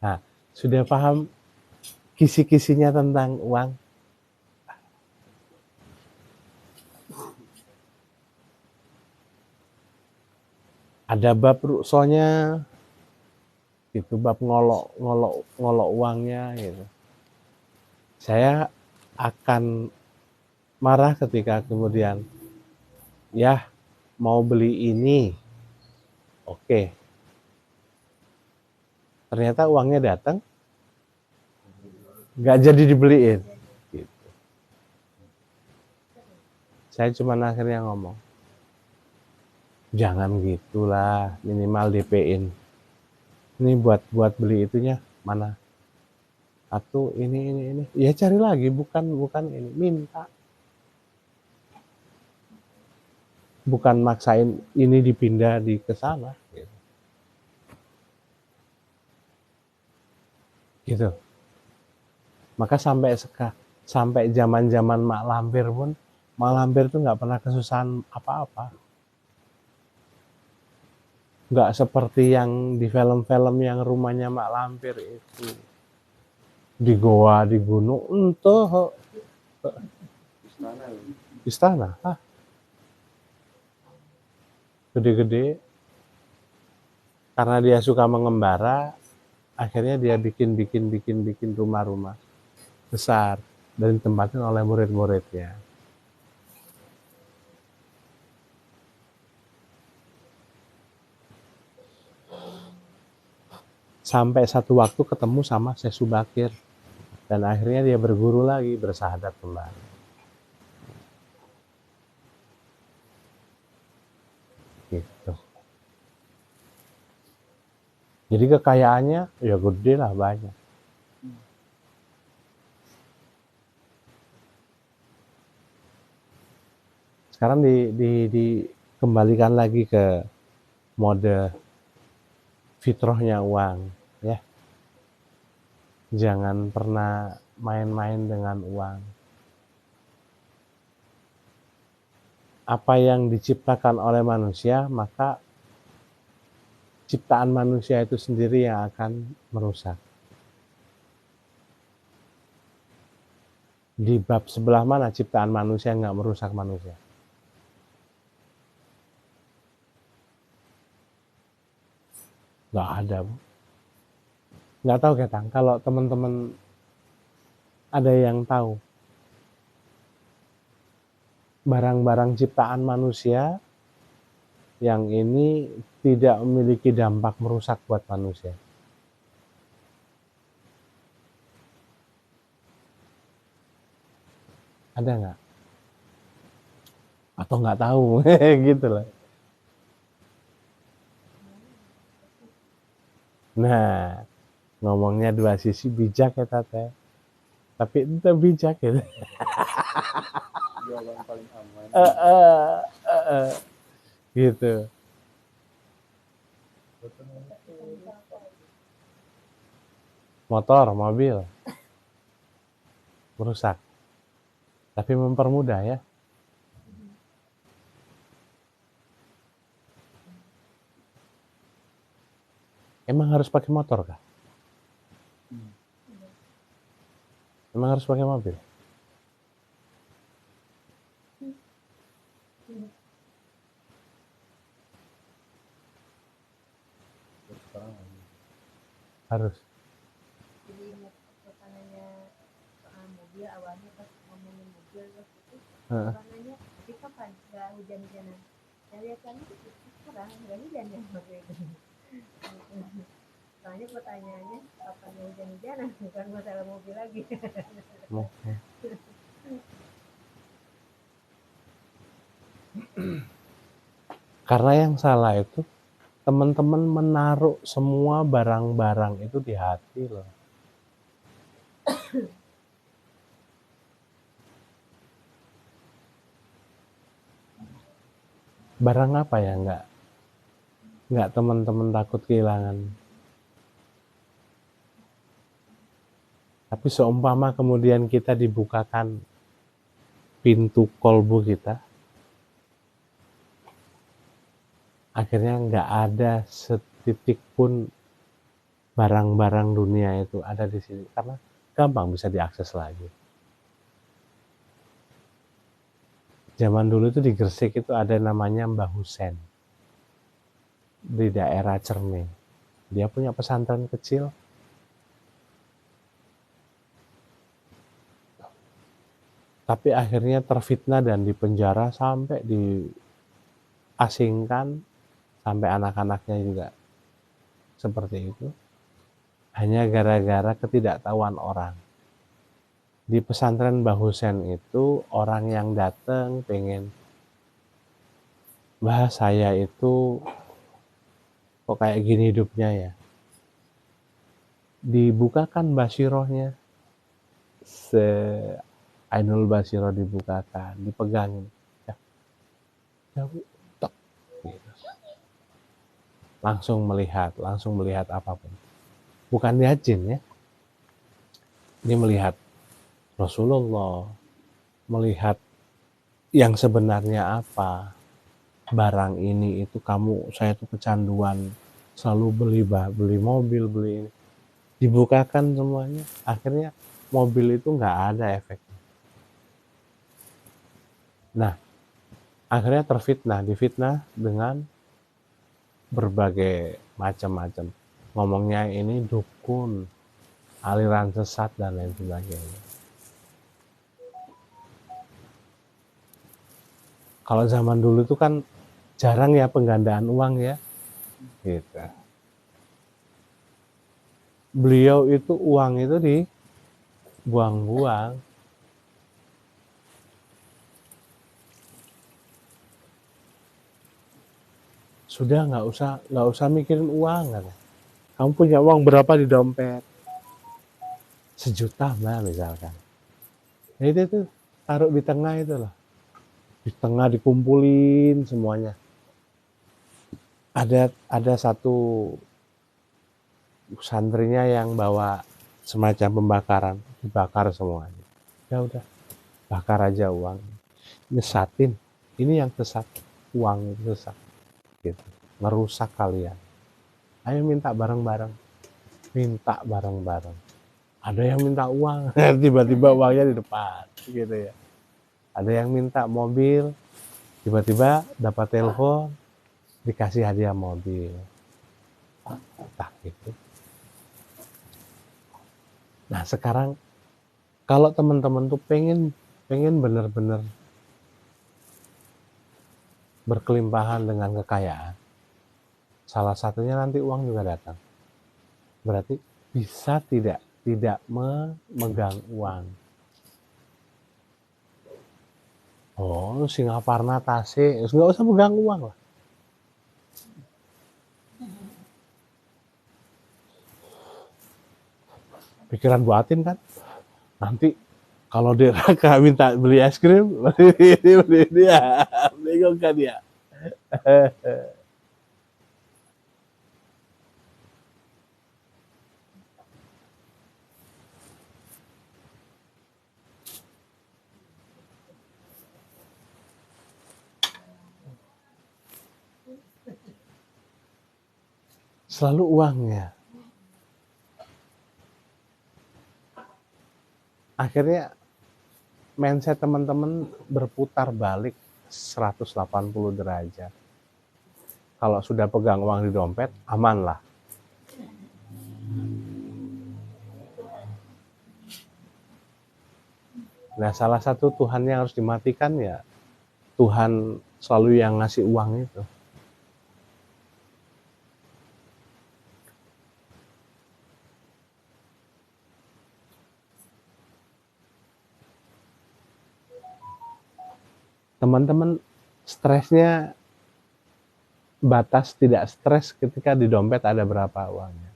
Nah, sudah paham kisi-kisinya tentang uang? Ada bab ruksonya, itu bab ngolok uangnya gitu. Saya akan marah ketika kemudian ya mau beli ini, oke. Ternyata uangnya datang, nggak jadi dibeliin. Gitu. Saya cuma akhirnya ngomong, jangan gitulah, minimal DP-in. Ini buat beli itunya mana? Atau ini. Ya cari lagi, bukan ini, minta. Bukan maksain ini dipindah di ke sana. Gitu. Maka sampai zaman-zaman Mak Lampir pun, Mak Lampir tuh nggak pernah kesusahan apa-apa. Nggak seperti yang di film-film yang rumahnya Mak Lampir itu di goa, di gunung, entah istana, gede-gede. Karena dia suka mengembara, akhirnya dia bikin rumah-rumah besar dan ditempatin oleh murid-muridnya. Sampai satu waktu ketemu sama Syekh Subakir dan akhirnya dia berguru lagi, bersahadat kembali. Gitu. Jadi kekayaannya ya gede lah, banyak. Sekarang dikembalikan lagi ke mode fitrahnya uang, ya. Jangan pernah main-main dengan uang. Apa yang diciptakan oleh manusia, maka ciptaan manusia itu sendiri yang akan merusak. Di bab sebelah mana ciptaan manusia nggak merusak manusia? Nggak ada, Bu. Nggak tahu Ketang, kalau teman-teman ada yang tahu barang-barang ciptaan manusia yang ini tidak memiliki dampak merusak buat manusia. Ada nggak? atau nggak tahu gitu loh. Nah, ngomongnya dua sisi bijak ya Tata, tapi itu bijak gitu. Jawaban paling aman. Gitu. Motor, mobil merusak, tapi mempermudah ya. Emang harus pakai motor kah? Emang harus pakai mobil? Sekarang Harus. Jadi pertanyaannya soal mobil, awalnya pas ngomongin mobil waktu itu Heeh. orang nanya di kapan nggak hujan-hujanan, saya lihat kan itu sekarang nggak hujan ya waktu itu. Soalnya pertanyaannya kapan nggak hujan-hujanan, bukan masalah mobil lagi. Karena yang salah itu teman-teman menaruh semua barang-barang itu di hati loh. Barang apa ya nggak teman-teman takut kehilangan. Tapi seumpama kemudian kita dibukakan pintu kolbu kita, akhirnya nggak ada setitik pun barang-barang dunia itu ada di sini karena gampang bisa diakses lagi. Zaman dulu itu di Gresik itu ada namanya Mbah Husen di daerah Cerme. Dia punya pesantren kecil. Tapi akhirnya terfitnah dan dipenjara sampai diasingkan, sampai anak-anaknya juga seperti itu. Hanya gara-gara ketidaktahuan orang. Di pesantren Mbah Husen itu orang yang datang pengen, "Mbah, saya itu kok kayak gini hidupnya ya?" Dibukakan basirohnya, Ainul Basiro dibukakan, dipegangin. Ya, tek, gitu. Langsung melihat apapun. Bukan lihat jin ya. Ini melihat Rasulullah, melihat yang sebenarnya apa. Barang ini itu saya tuh kecanduan, selalu beli mobil, beli ini. Dibukakan semuanya, akhirnya mobil itu nggak ada efeknya. Nah, akhirnya difitnah dengan berbagai macam-macam. Ngomongnya ini dukun, aliran sesat dan lain sebagainya. Kalau zaman dulu itu kan jarang ya penggandaan uang ya, gitu. Beliau itu uang itu dibuang-buang. Sudah nggak usah mikirin uang kan. Kamu punya uang berapa di dompet? 1 juta lah misalkan. Nah, itu taruh di tengah itu loh. Di tengah dikumpulin semuanya. Ada satu santrinya yang bawa semacam pembakaran, dibakar semuanya. Ya udah, bakar aja uang. Nyesatin. Ini yang sesat, uang itu sesat. Gitu. Merusak kalian. Ayo minta bareng-bareng. Minta bareng-bareng. Ada yang minta uang, tiba-tiba uangnya di depan, gitu ya. Ada yang minta mobil, tiba-tiba dapat telepon, dikasih hadiah mobil. Tak gitu. Nah sekarang kalau teman-teman tuh pengen benar-benar berkelimpahan dengan kekayaan, salah satunya nanti uang juga datang. Berarti bisa tidak memegang uang. Oh, Singaparna Tasik, nggak usah pegang uang lah. Pikiran buatin kan, nanti kalau dia Raka minta beli es krim, beli dia, bingung kan ya. Selalu uangnya. Akhirnya mindset teman-teman berputar balik 180 derajat. Kalau sudah pegang uang di dompet, aman lah. Nah, salah satu Tuhan yang harus dimatikan ya, Tuhan selalu yang ngasih uang itu. Teman-teman stresnya batas tidak stres ketika di dompet ada berapa uangnya.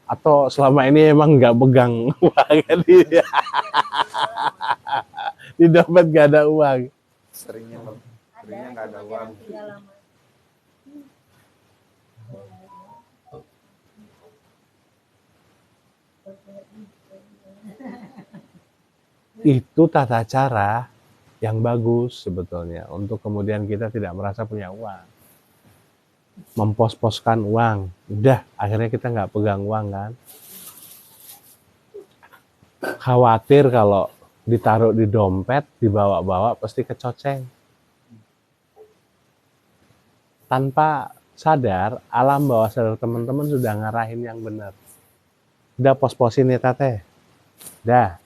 Atau selama ini emang nggak pegang uang di dompet nggak ada uang. Seringnya nggak ada uang. Itu tata cara yang bagus sebetulnya untuk kemudian kita tidak merasa punya uang. Mempos-poskan uang, udah akhirnya kita nggak pegang uang kan. Khawatir kalau ditaruh di dompet, dibawa-bawa pasti kecoceng. Tanpa sadar, alam bawah sadar teman-teman sudah ngarahin yang benar. Udah pos-posin ya tete. Dah,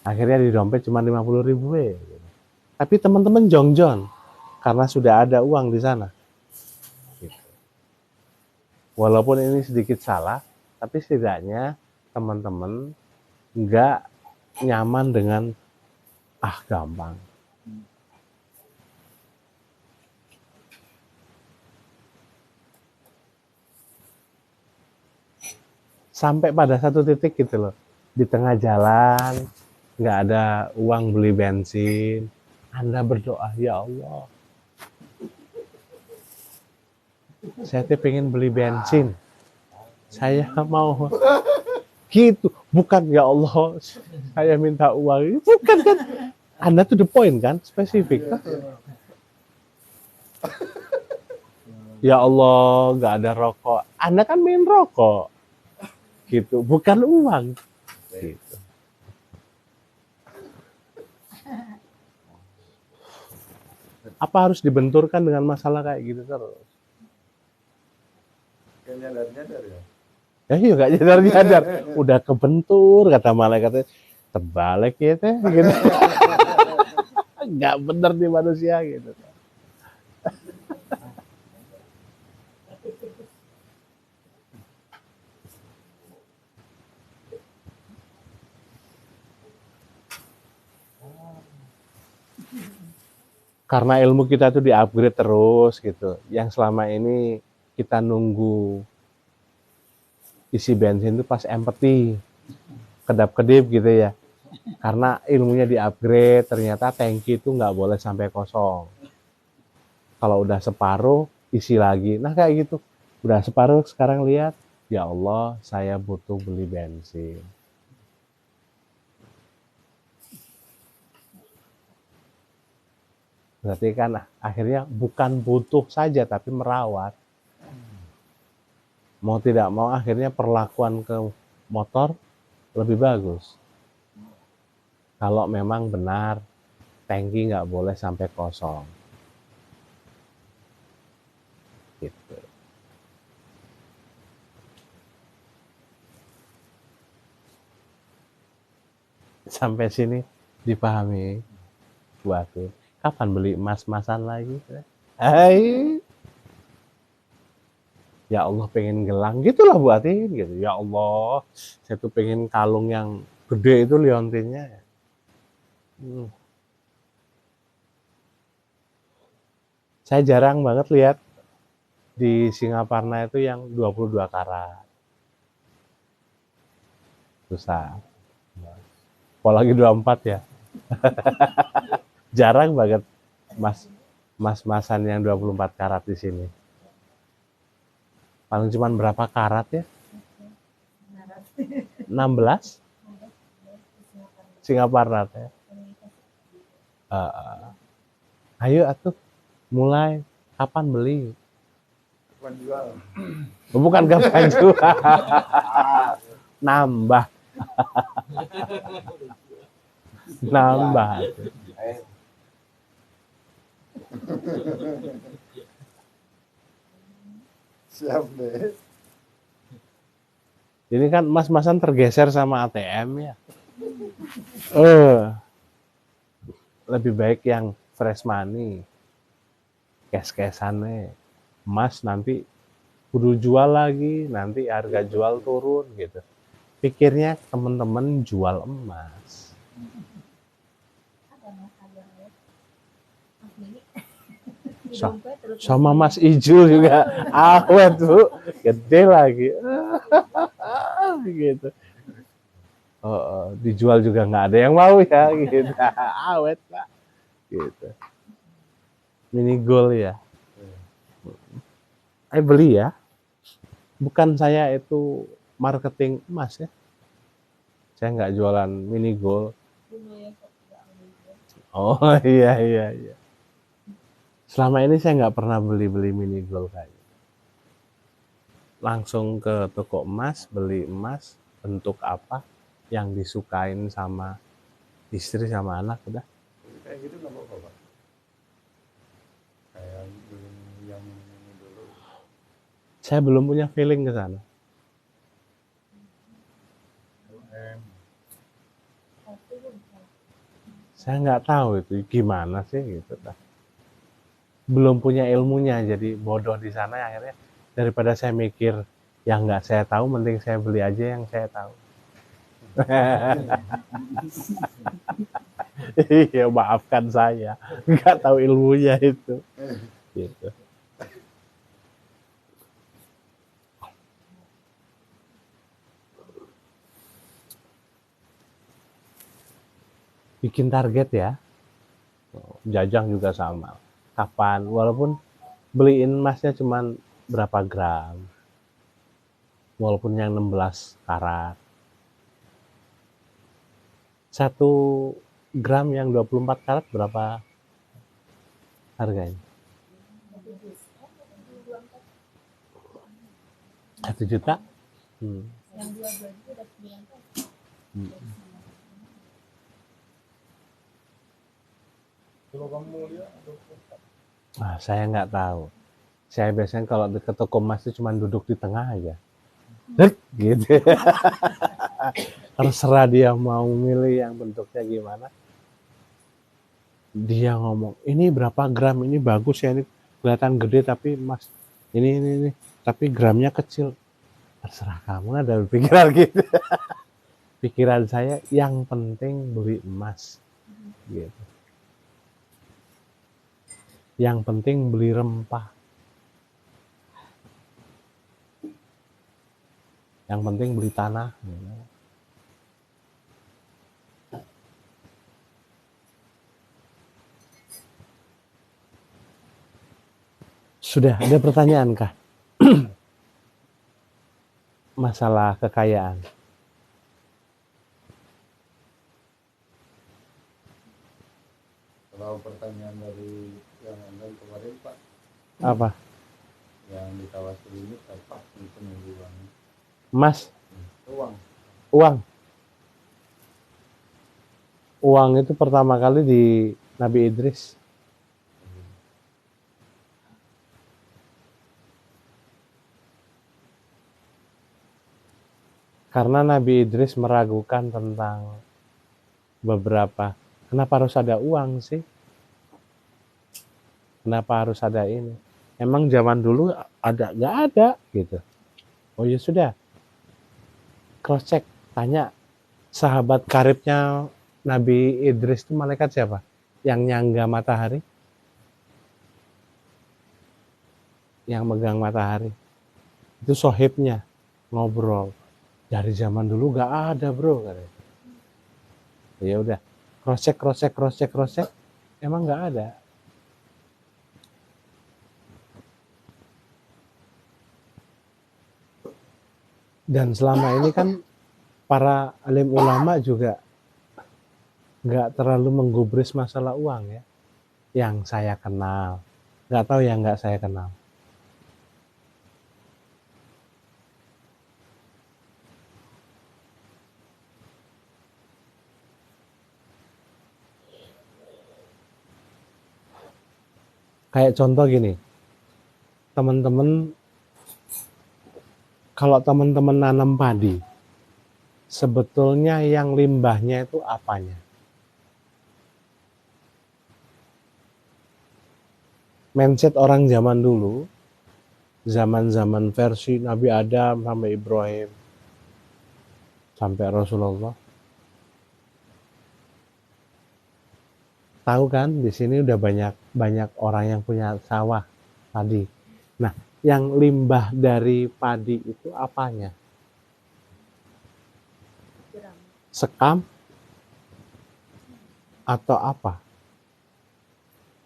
akhirnya di dompet cuma 50.000 tapi teman-teman jongjon karena sudah ada uang di sana. Walaupun ini sedikit salah, tapi setidaknya teman-teman nggak nyaman dengan gampang. Sampai pada satu titik gitu loh, di tengah jalan nggak ada uang beli bensin, Anda berdoa, ya Allah, saya pengen beli bensin, saya mau gitu, bukan ya Allah, saya minta uang, bukan kan? Anda tuh the point kan, spesifik kan? Ya Allah, nggak ada rokok, Anda kan main rokok, gitu, bukan uang, gitu. Apa harus dibenturkan dengan masalah kayak gitu terus? Nyadar-nyadar ya. Ya iya gak nyadar-nyadar, udah kebentur kata malaikatnya, terbalik ya teh, gitu. Nggak bener nih manusia gitu. Karena ilmu kita tuh di-upgrade terus gitu. Yang selama ini kita nunggu isi bensin itu pas empty, kedap-kedip gitu ya. Karena ilmunya di-upgrade, ternyata tangki itu nggak boleh sampai kosong. Kalau udah separuh, isi lagi. Nah kayak gitu. Udah separuh, sekarang lihat, ya Allah, saya butuh beli bensin. Berarti kan akhirnya bukan butuh saja, tapi merawat. Mau tidak mau akhirnya perlakuan ke motor lebih bagus. Kalau memang benar, tangki nggak boleh sampai kosong. Gitu. Sampai sini dipahami, buatku. Kapan beli emas-emasan lagi? Hai. Ya Allah pengen gelang gitulah buatin gitu. Ya Allah, saya tuh pengen kalung yang gede itu liontinnya. Hmm. Saya jarang banget lihat di Singaparna itu yang 22 karat. Susah. Apalagi 24 ya. Jarang banget mas-masan yang 24 karat di sini. Paling cuman berapa karat ya? 16 Singaparna ya. Ayo atuh mulai kapan beli? Bukan jual. Bukan kapan jual. Nambah. Nambah. Siap deh. Ini kan mas-masan tergeser sama ATM ya. Lebih baik yang fresh money. Cash-cashan emas nanti kudu jual lagi, nanti harga jual turun gitu. Pikirnya teman-teman jual emas. Sama Mas Ijul juga awet Bu, gede lagi. Gitu. Dijual juga nggak ada yang mau ya gitu. Awet Pak. Gitu. Mini gold ya. Beli ya. Bukan saya itu marketing emas ya. Saya nggak jualan mini gold. Oh iya. Selama ini saya nggak pernah beli mini gold kayak. Langsung ke toko emas, beli emas bentuk apa yang disukain sama istri sama anak udah. Kayak gitu nggak apa-apa Pak. Kayak belum yang ini dulu. Saya belum punya feeling ke sana. Saya nggak tahu itu gimana sih gitu. Belum punya ilmunya, jadi bodoh di sana akhirnya. Daripada saya mikir yang nggak saya tahu, mending saya beli aja yang saya tahu. Iya, maafkan saya, nggak tahu ilmunya itu. Gitu. Bikin target ya. Jajang juga sama. Kapan? Walaupun beliin emasnya cuma berapa gram. Walaupun yang 16 karat. 1 gram yang 24 karat berapa harganya? 1 juta? Saya nggak tahu. Saya biasanya kalau ke toko emas itu cuma duduk di tengah aja. Gitu. Terserah dia mau milih yang bentuknya gimana. Dia ngomong, ini berapa gram, ini bagus ya, ini kelihatan gede tapi emas. Ini, tapi gramnya kecil. Terserah kamu, ada pikiran gitu. Pikiran saya yang penting beli emas. Gitu. Yang penting beli rempah. Yang penting beli tanah. Sudah ada pertanyaan kah? Masalah kekayaan. Kalau pertanyaan dari yang lain kemarin Pak. Apa? Yang ditawasi ini apa itu nunggu uangnya? Emas? Uang. Uang itu pertama kali di Nabi Idris. Karena Nabi Idris meragukan tentang beberapa, kenapa harus ada uang sih? Kenapa harus ada ini? Emang zaman dulu ada? Nggak ada gitu. Oh ya sudah, cross check, tanya sahabat karibnya Nabi Idris itu malaikat siapa? Yang nyangga matahari, yang megang matahari. Itu sohibnya, ngobrol. Dari zaman dulu nggak ada bro, katanya. Ya udah, cross check, emang nggak ada. Dan selama ini kan para alim ulama juga nggak terlalu menggubris masalah uang ya. Yang saya kenal, nggak tahu yang nggak saya kenal. Kayak contoh gini, teman-teman, kalau teman-teman nanam padi, sebetulnya yang limbahnya itu apanya? Mindset orang zaman dulu, zaman-zaman versi Nabi Adam sampai Ibrahim, sampai Rasulullah. Tahu kan, di sini udah banyak orang yang punya sawah padi. Nah, yang limbah dari padi itu apanya? Jerami. Sekam atau apa?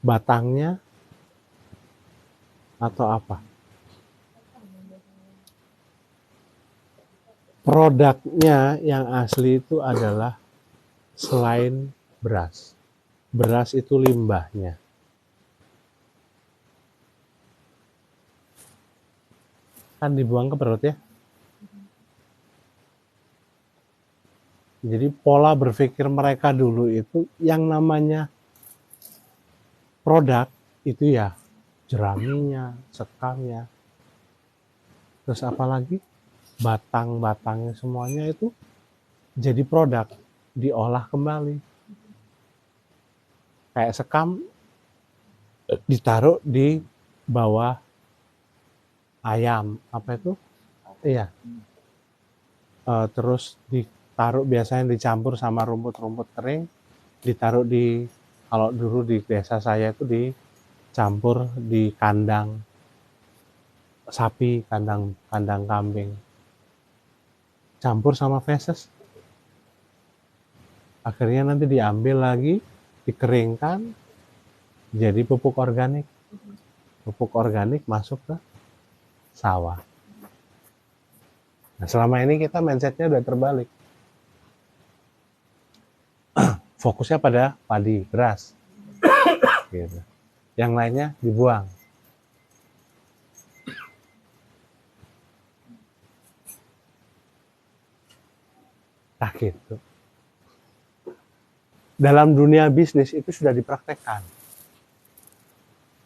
Batangnya atau apa? Produknya yang asli itu adalah selain beras. Beras itu limbahnya. Kan dibuang ke perut ya. Jadi pola berpikir mereka dulu itu yang namanya produk itu ya jeraminya, sekamnya. Terus apalagi batang-batangnya semuanya itu jadi produk, diolah kembali. Kayak sekam ditaruh di bawah ayam, apa itu? Iya. Terus ditaruh, biasanya dicampur sama rumput-rumput kering, ditaruh di, kalau dulu di desa saya itu dicampur di kandang sapi, kandang kambing, campur sama feses. Akhirnya nanti diambil lagi, dikeringkan, jadi pupuk organik. Pupuk organik masuk ke sawah. Nah, selama ini kita mindsetnya udah terbalik. Fokusnya pada padi, beras. Gitu. Yang lainnya dibuang. Nah gitu. Dalam dunia bisnis itu sudah dipraktekkan.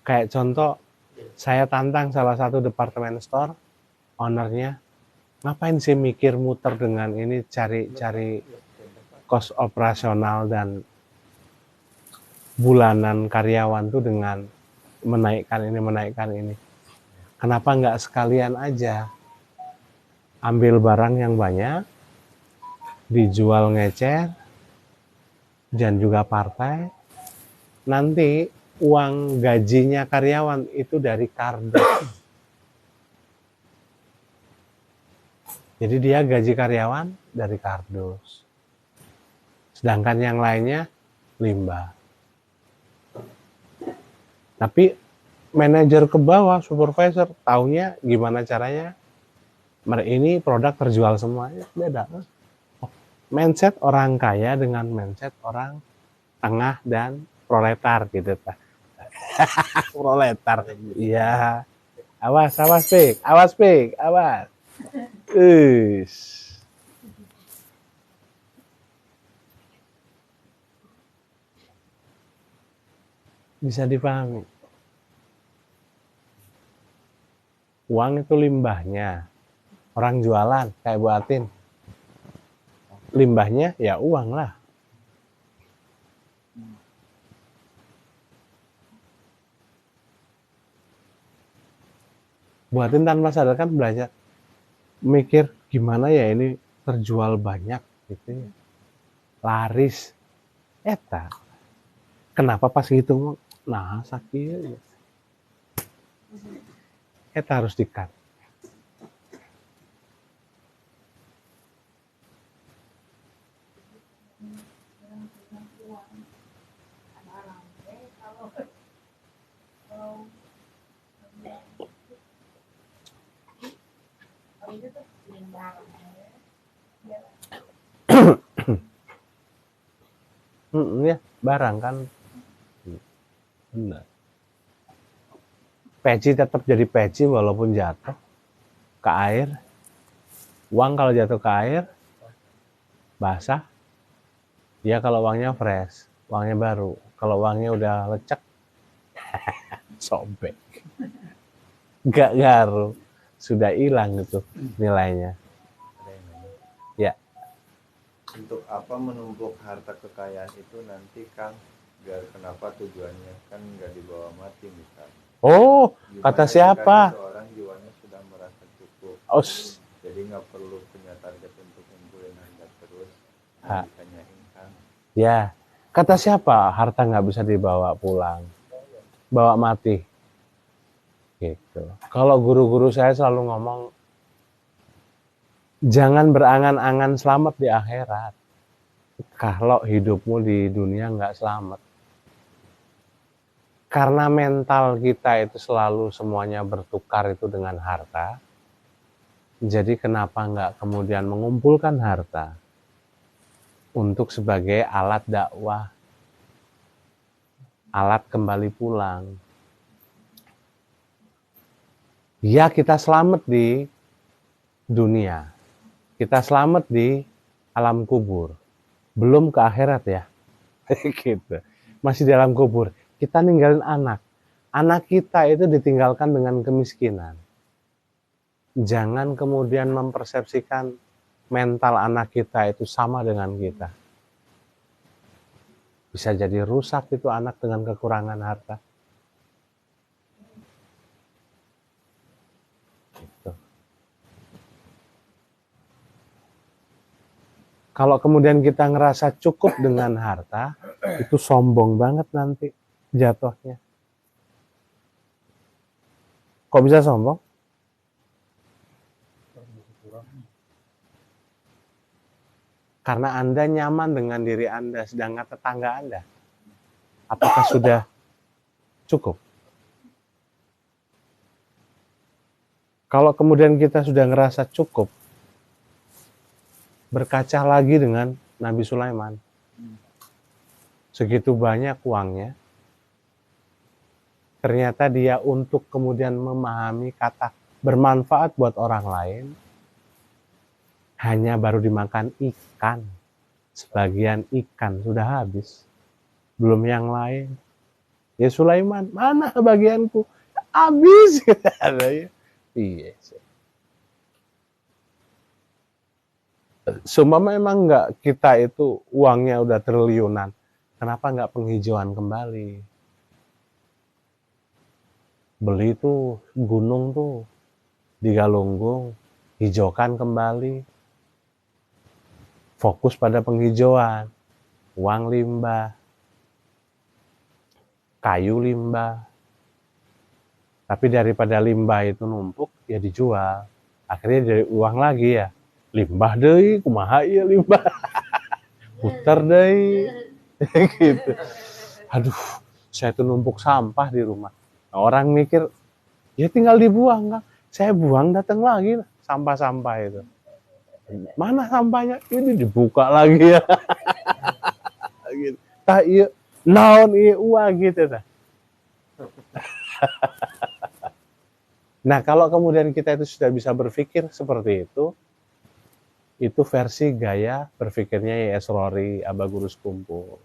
Kayak contoh, saya tantang salah satu departemen store, ownernya, ngapain sih mikir muter dengan ini, cari cost operasional dan bulanan karyawan tuh dengan menaikkan ini. Kenapa nggak sekalian aja ambil barang yang banyak, dijual ngecer, dan juga partai, nanti uang gajinya karyawan itu dari kardus. Jadi dia gaji karyawan dari kardus. Sedangkan yang lainnya limbah. Tapi manajer ke bawah, supervisor, taunya gimana caranya ini produk terjual semuanya, beda. Mindset orang kaya dengan mindset orang tengah dan proletar gitu. Proletar, iya. Awas, pik, awas. Bisa dipahami. Uang itu limbahnya. Orang jualan, kayak Bu Atin. Limbahnya ya uang lah. buatin tanpa sadar kan belajar mikir gimana ya ini terjual banyak gitu ya, laris eta kenapa pas ngitung nah sakit eta harus dikat. Ya barang kan benar. Peci tetap jadi peci walaupun jatuh ke air. Uang kalau jatuh ke air basah, dia kalau uangnya fresh, uangnya baru. Kalau uangnya udah lecek, sobek. Gak ngaruh, sudah hilang itu nilainya. Ada yang nanya, Ya, untuk apa menumpuk harta kekayaan itu nanti Kang? Biar kenapa tujuannya? Kan nggak dibawa mati misalnya. oh Gimana kata jika siapa? seseorang jiwanya sudah merasa cukup, Oh, jadi nggak perlu punya target untuk ngumpulin harta terus, Ha. ditanyain Kang. ya kata siapa? Harta nggak bisa dibawa pulang, bawa mati. Gitu. Kalau guru-guru saya selalu ngomong, jangan berangan-angan selamat di akhirat. Kalau hidupmu di dunia nggak selamat. Karena mental kita itu selalu semuanya bertukar itu dengan harta. Jadi kenapa nggak kemudian mengumpulkan harta untuk sebagai alat dakwah, alat kembali pulang. Ya kita selamat di dunia, kita selamat di alam kubur, belum ke akhirat ya, gitu. Masih di alam kubur, kita ninggalin anak kita itu ditinggalkan dengan kemiskinan. Jangan kemudian mempersepsikan mental anak kita itu sama dengan kita. Bisa jadi rusak itu anak dengan kekurangan harta. Gitu. Kalau kemudian kita ngerasa cukup dengan harta, itu sombong banget nanti jatuhnya. Kok bisa sombong? Karena Anda nyaman dengan diri Anda, sedangkan tetangga Anda, apakah sudah cukup? Kalau kemudian kita sudah ngerasa cukup, berkaca lagi dengan Nabi Sulaiman. Segitu banyak uangnya, ternyata dia untuk kemudian memahami kata bermanfaat buat orang lain, hanya baru dimakan ikan. Sebagian ikan sudah habis. Belum yang lain. Ya Sulaiman, mana bagianku? Habis. Iya. Seumpama memang enggak kita itu uangnya udah triliunan. Kenapa enggak penghijauan kembali? Beli tuh gunung tuh di Galunggung, hijaukan kembali. Fokus pada penghijauan, uang limbah, kayu limbah. Tapi daripada limbah itu numpuk, ya dijual. Akhirnya dari uang lagi ya. Limbah deui, kumaha ieu limbah. Puter deui. Gitu. Aduh, saya tuh numpuk sampah di rumah. Nah, orang mikir, ya tinggal dibuang kan. Saya buang datang lagi sampah-sampah itu. Mana sampahnya? Ini dibuka lagi ya. Gitu. Tah iya naon ieu uang gitu tah. Nah, kalau kemudian kita itu sudah bisa berpikir seperti itu versi gaya berpikirnya Y.S. Rory, Aba Gurus Kumpul.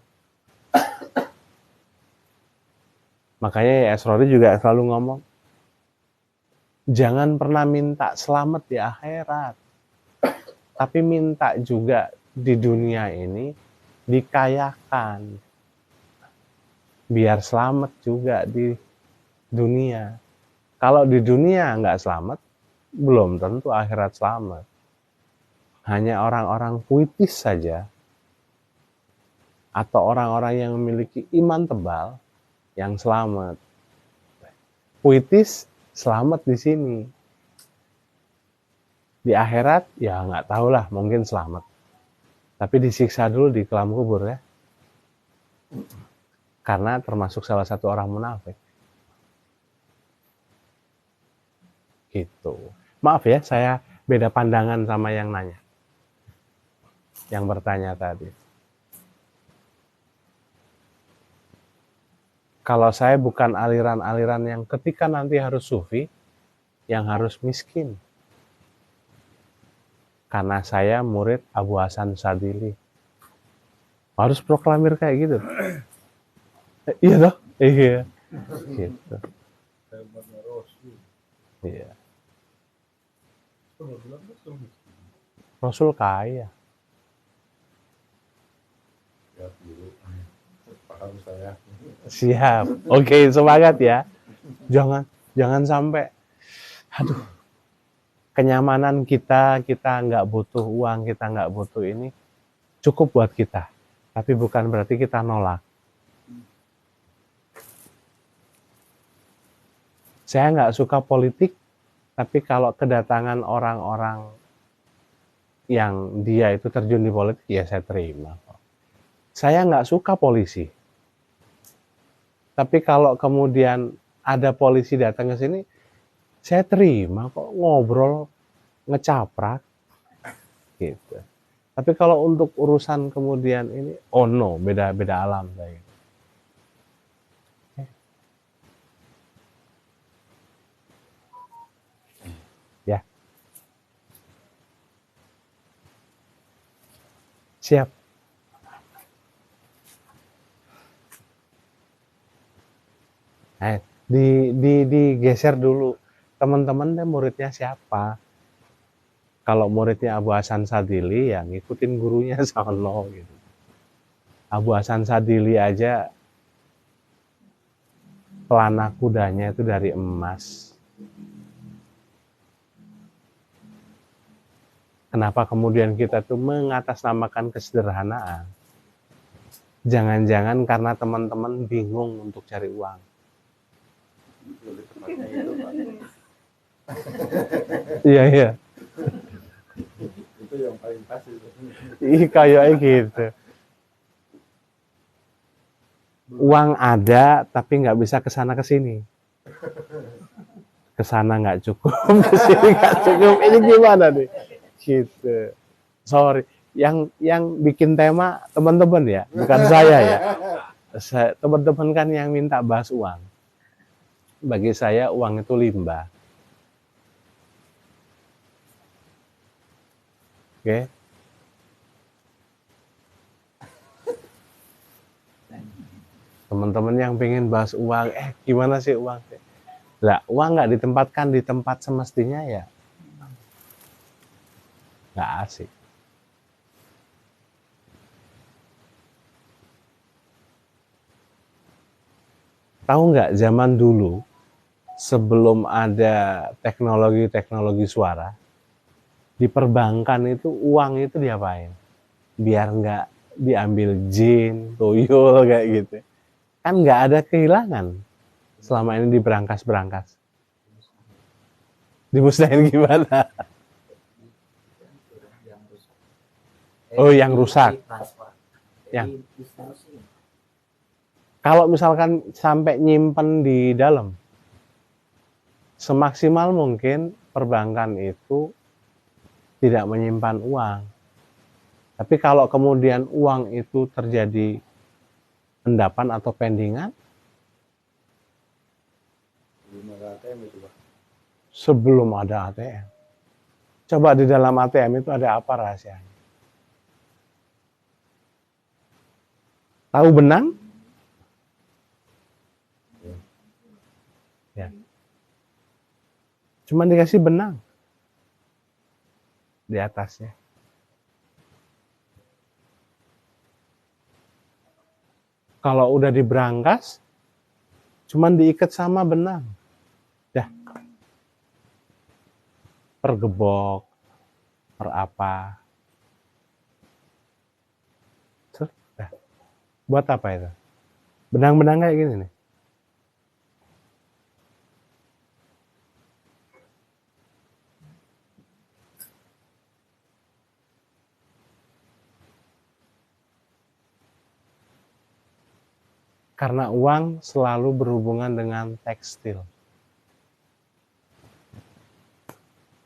Makanya Y.S. Rory juga selalu ngomong, jangan pernah minta selamat di akhirat. Tapi minta juga di dunia ini dikayakan. Biar selamat juga di dunia. Kalau di dunia nggak selamat, belum tentu akhirat selamat. Hanya orang-orang puitis saja atau orang-orang yang memiliki iman tebal yang selamat. Puitis selamat di sini. Di akhirat ya nggak tahulah, mungkin selamat. Tapi disiksa dulu di kelam kubur ya. Karena termasuk salah satu orang munafik. Gitu. Maaf ya, saya beda pandangan sama yang nanya. Yang bertanya tadi. Kalau saya bukan aliran-aliran yang ketika nanti harus sufi, yang harus miskin. Karena saya murid Abu Hasan Sadili. Harus proklamir kayak gitu. Iya toh? Iya. Gitu. Iya. Rasul kaya. Ya, dulu. Paham saya. Siap. Oke, semangat ya. Jangan sampai kenyamanan kita nggak butuh uang, kita nggak butuh ini, cukup buat kita. Tapi bukan berarti kita nolak. Saya nggak suka politik, tapi kalau kedatangan orang-orang yang dia itu terjun di politik, ya saya terima. Saya nggak suka polisi. Tapi kalau kemudian ada polisi datang ke sini, saya terima kok, ngobrol, ngecaprak, gitu. Tapi kalau untuk urusan kemudian ini, oh no, beda alam saya. Ya, siap. Digeser dulu. Teman-teman deh muridnya siapa? Kalau muridnya Abu Hasan Sadili, ya ngikutin gurunya sono gitu. Abu Hasan Sadili aja pelana kudanya itu dari emas. Kenapa kemudian kita tuh mengatasnamakan kesederhanaan? Jangan-jangan karena teman-teman bingung untuk cari uang. Lebih tepatnya itu, Pak. Iya. Itu yang paling pas itu. Ih, kayaknya gitu. Uang ada tapi nggak bisa kesana kesini. Kesana nggak cukup, kesini nggak cukup. Ini gimana nih? Gitu. Sorry, yang bikin tema teman-teman ya, bukan saya ya. Teman-teman kan yang minta bahas uang. Bagi saya uang itu limbah. Oke. Teman-teman yang pengen bahas uang, gimana sih uang? Lah, uang nggak ditempatkan di tempat semestinya ya nggak asik. Tahu nggak zaman dulu sebelum ada teknologi suara, di perbankan itu uang itu diapain? Biar nggak diambil jin, tuyul kayak gitu. Kan nggak ada kehilangan selama ini diberangkas-berangkas. Dimusnahin gimana? Oh, yang rusak. Yang kalau misalkan sampai nyimpen di dalam, semaksimal mungkin perbankan itu tidak menyimpan uang. Tapi kalau kemudian uang itu terjadi endapan atau pendingan, Belum ada ATM itu, Pak. sebelum ada ATM. Coba di dalam ATM itu ada apa rahasianya? Tahu benang? Ya. Cuman dikasih benang di atasnya. Kalau udah diberangkas, cuman diikat sama benang. Dah. pergebok, per apa. Sudah. Buat apa itu? Benang-benang kayak gini nih. Karena uang selalu berhubungan dengan tekstil.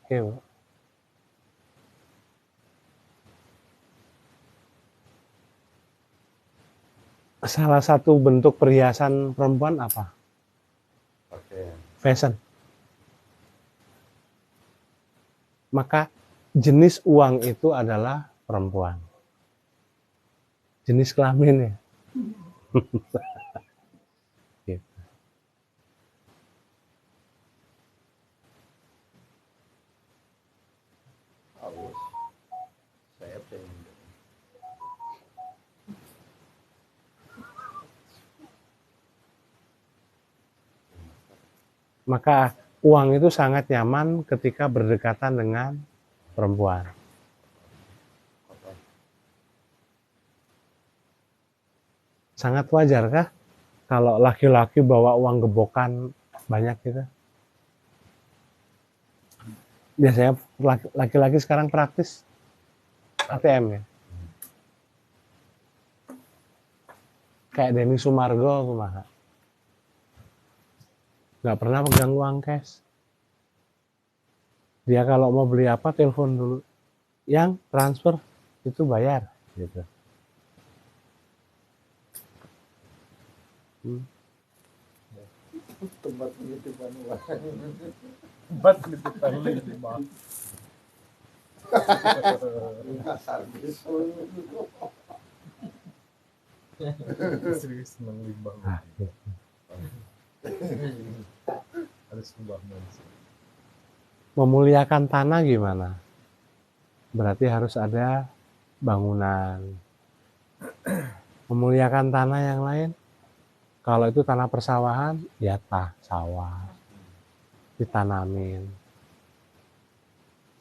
Oke, Bu. Salah satu bentuk perhiasan perempuan apa? Pakaian. Fashion. Maka jenis uang itu adalah perempuan. Jenis kelamin ya. Gitu. Halus. Saya pengen. Maka uang itu sangat nyaman ketika berdekatan dengan perempuan. Sangat wajar kah kalau laki-laki bawa uang gebokan banyak gitu? Biasanya laki-laki sekarang praktis ATM ya. Kayak Denny Sumargo kumaha. Nggak pernah pegang uang cash. Dia kalau mau beli apa telepon dulu. Yang transfer itu bayar gitu. Tempat penitipan uang. Tempat penitipan limbah. Sarkis. Serius senang limbah. Harus limbah manusia. Memuliakan tanah gimana? Berarti harus ada bangunan. Memuliakan tanah yang lain, kalau itu tanah persawahan, ya sawah, ditanamin.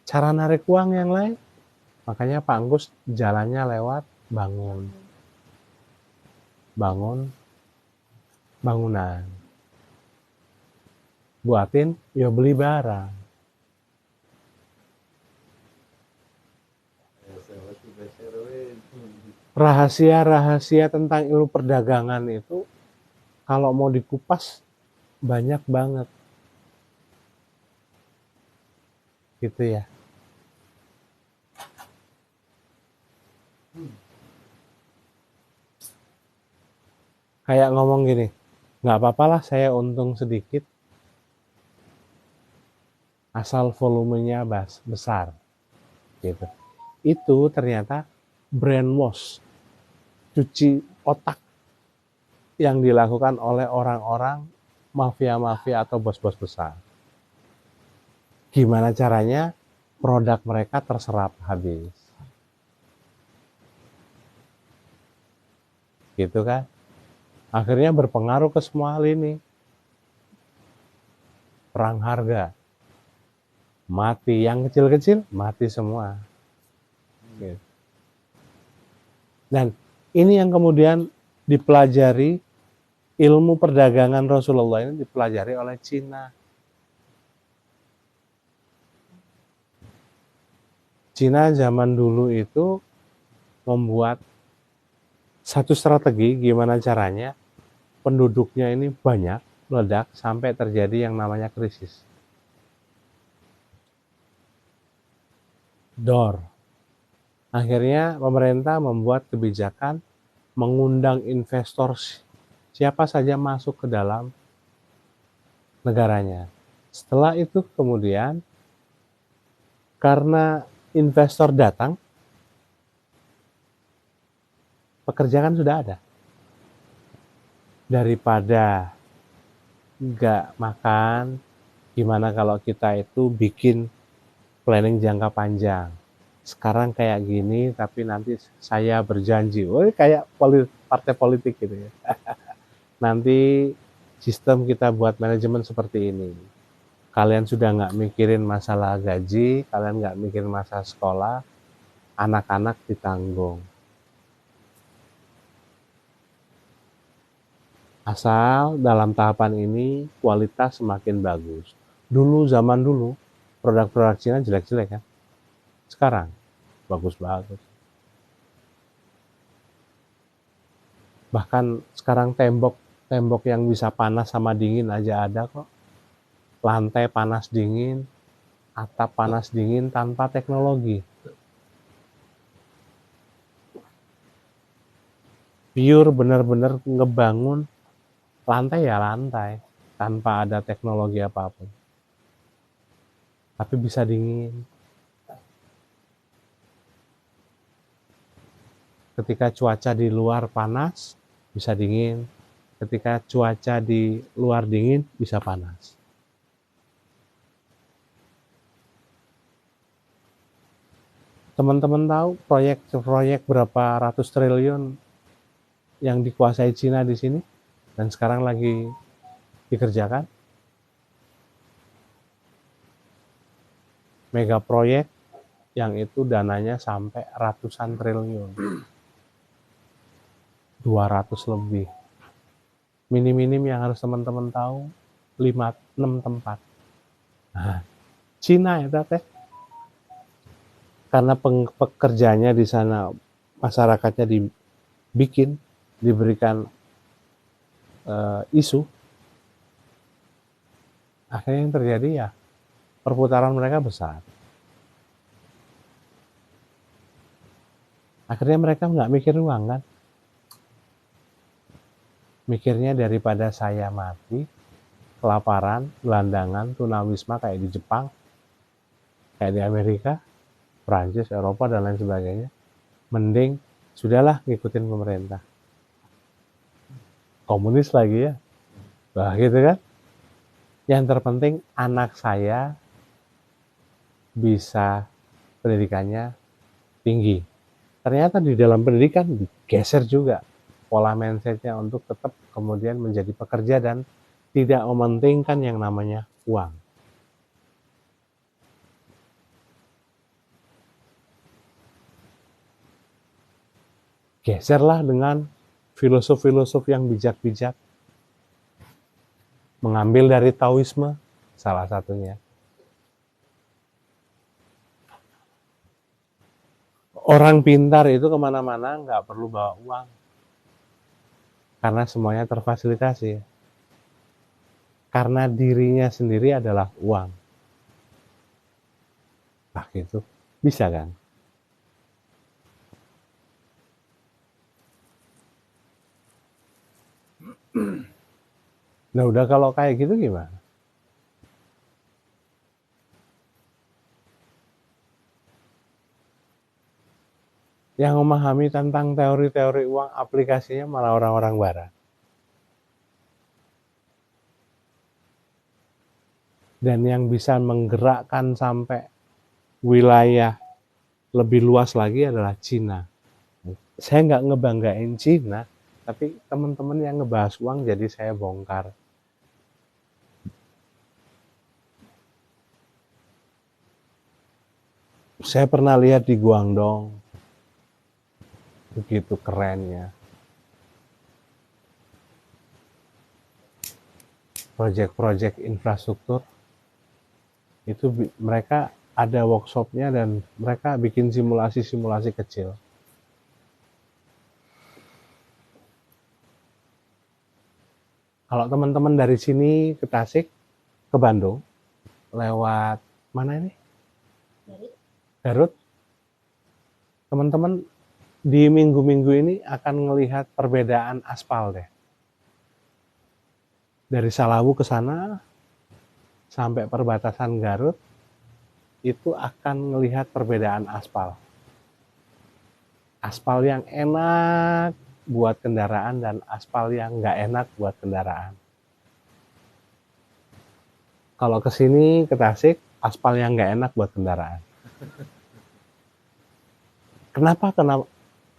Cara narik uang yang lain, makanya Pak Anggus jalannya lewat bangun bangunan. Buatin, ya beli barang. Rahasia-rahasia tentang ilmu perdagangan itu kalau mau dikupas banyak banget. Gitu ya. Kayak ngomong gini, nggak apa-apalah saya untung sedikit, asal volumenya besar. Gitu. Itu ternyata brainwash, cuci otak yang dilakukan oleh orang-orang mafia-mafia atau bos-bos besar. Gimana caranya produk mereka terserap habis. Gitu kan? Akhirnya berpengaruh ke semua lini. Perang harga. Mati. Yang kecil-kecil, mati semua. Gitu. Dan ini yang kemudian dipelajari, ilmu perdagangan Rasulullah ini dipelajari oleh Cina. Cina zaman dulu itu membuat satu strategi gimana caranya penduduknya ini banyak, meledak sampai terjadi yang namanya krisis. Door. Akhirnya pemerintah membuat kebijakan mengundang investor siapa saja masuk ke dalam negaranya. Setelah itu kemudian karena investor datang, pekerjaan sudah ada. Daripada nggak makan, gimana kalau kita itu bikin planning jangka panjang. Sekarang kayak gini, tapi nanti saya berjanji, kayak partai politik gitu ya. Nanti sistem kita buat manajemen seperti ini. Kalian sudah nggak mikirin masalah gaji, kalian nggak mikirin masalah sekolah, anak-anak ditanggung. Asal dalam tahapan ini kualitas semakin bagus. Zaman dulu, produk-produk Cina jelek-jelek kan. Sekarang, bagus-bagus. Bahkan sekarang tembok yang bisa panas sama dingin aja ada kok. Lantai panas dingin, atap panas dingin tanpa teknologi. Pure benar-benar ngebangun lantai ya lantai, tanpa ada teknologi apapun. Tapi bisa dingin. Ketika cuaca di luar panas, bisa dingin. Ketika cuaca di luar dingin, bisa panas. Teman-teman tahu proyek berapa ratus triliun yang dikuasai Cina di sini dan sekarang lagi dikerjakan? Mega proyek yang itu dananya sampai ratusan triliun. 200 lebih. Minim-minim yang harus teman-teman tahu 5-6 tempat. Nah, Cina ya teh. Karena pekerjanya di sana masyarakatnya diberikan isu, akhirnya yang terjadi ya perputaran mereka besar. Akhirnya mereka nggak mikir uang kan, mikirnya daripada saya mati kelaparan, gelandangan, tunawisma kayak di Jepang, kayak di Amerika, Prancis, Eropa, dan lain sebagainya, mending sudahlah ngikutin pemerintah. Komunis lagi ya, wah gitu kan. Yang terpenting anak saya bisa pendidikannya tinggi. Ternyata di dalam pendidikan digeser juga pola mindsetnya untuk tetap kemudian menjadi pekerja dan tidak mementingkan yang namanya uang. Geserlah dengan filosof-filosof yang bijak-bijak. Mengambil dari Taoisme, salah satunya. Orang pintar itu kemana-mana nggak perlu bawa uang. Karena semuanya terfasilitasi. Karena dirinya sendiri adalah uang. Nah gitu, bisa kan? Nah udah kalau kayak gitu gimana? Yang memahami tentang teori-teori uang aplikasinya malah orang-orang barat. Dan yang bisa menggerakkan sampai wilayah lebih luas lagi adalah Cina. Saya nggak ngebanggain Cina, tapi teman-teman yang ngebahas uang jadi saya bongkar. Saya pernah lihat di Guangdong, begitu kerennya. Proyek-proyek infrastruktur, itu mereka ada workshopnya dan mereka bikin simulasi-simulasi kecil. Kalau teman-teman dari sini ke Tasik, ke Bandung, lewat mana ini? Garut. Teman-teman di minggu-minggu ini akan melihat perbedaan aspal deh. Dari Salawu ke sana, sampai perbatasan Garut, itu akan melihat perbedaan aspal. Aspal yang enak buat kendaraan dan aspal yang nggak enak buat kendaraan. Kalau ke sini, ke Tasik, aspal yang nggak enak buat kendaraan. Kenapa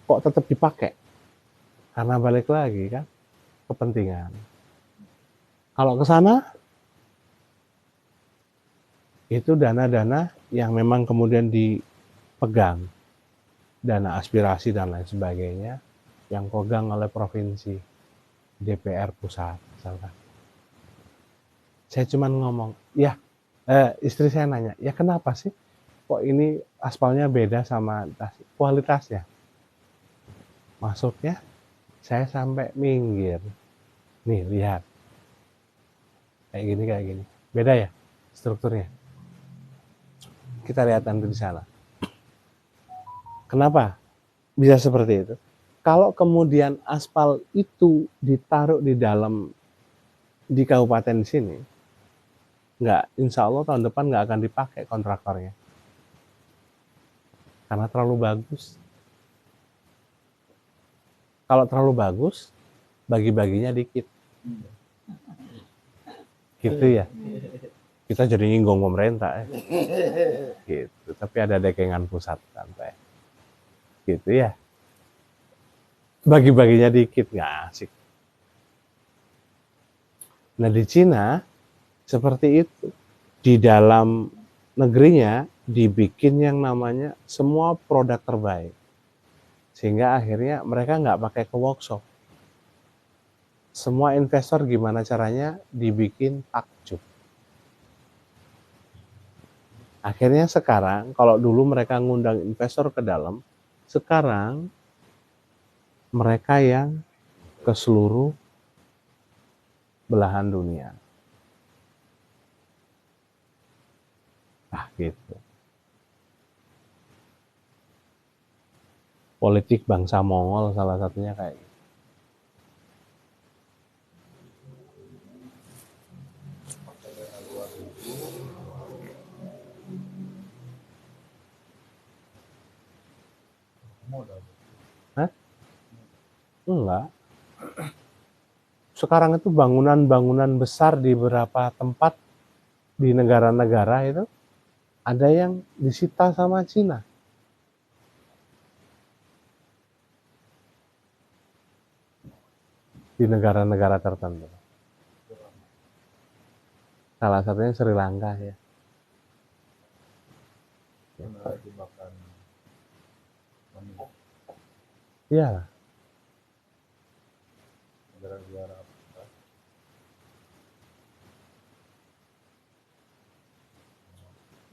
kok tetap dipakai? Karena balik lagi kan, kepentingan. Kalau ke sana, Itu dana-dana yang memang kemudian dipegang, dana aspirasi dan lain sebagainya, yang pegang oleh provinsi, DPR pusat, misalkan. Saya cuman ngomong, ya, istri saya nanya, ya kenapa sih kok ini aspalnya beda sama kualitasnya? Maksudnya, saya sampai minggir. Nih, lihat. Kayak gini. Beda ya strukturnya? Kita lihat nanti di sana. Kenapa bisa seperti itu? Kalau kemudian aspal itu ditaruh di kabupaten sini, insya Allah tahun depan nggak akan dipakai kontraktornya. Karena terlalu bagus. Kalau terlalu bagus, bagi-baginya dikit. Gitu ya. Kita jadi nyinggung pemerintah ya. Gitu. Tapi ada dekengan pusat sampai. Gitu ya. Bagi-baginya dikit, nggak asik. Nah di Cina seperti itu. Di dalam negerinya dibikin yang namanya semua produk terbaik. Sehingga akhirnya mereka nggak pakai ke workshop. Semua investor gimana caranya dibikin takjub. Akhirnya sekarang, kalau dulu mereka ngundang investor ke dalam, sekarang mereka yang ke seluruh belahan dunia. Nah gitu. Politik bangsa Mongol salah satunya kayak gitu. Modal. Hah? Enggak. Sekarang itu bangunan-bangunan besar di beberapa tempat di negara-negara itu ada yang disita sama Cina. Di negara-negara tertentu. Salah satunya Sri Lanka ya. Pernah dimakan wanita. Iya. Negara-negara Afrika.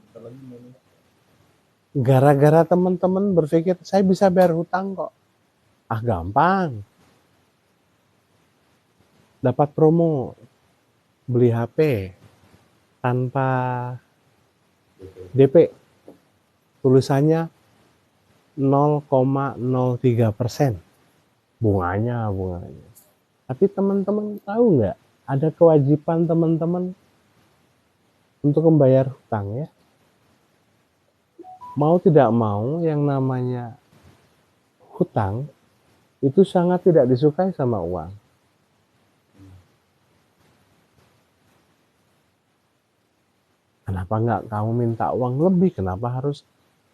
Bentar lagi Indonesia. Gara-gara teman-teman berpikir saya bisa bayar hutang kok. Ah gampang. Dapat promo beli HP tanpa DP. Tulisannya 0,03%. Bunganya. Tapi teman-teman tahu nggak? Ada kewajiban teman-teman untuk membayar hutang ya. Mau tidak mau yang namanya hutang itu sangat tidak disukai sama uang. Kenapa nggak kamu minta uang lebih? Kenapa harus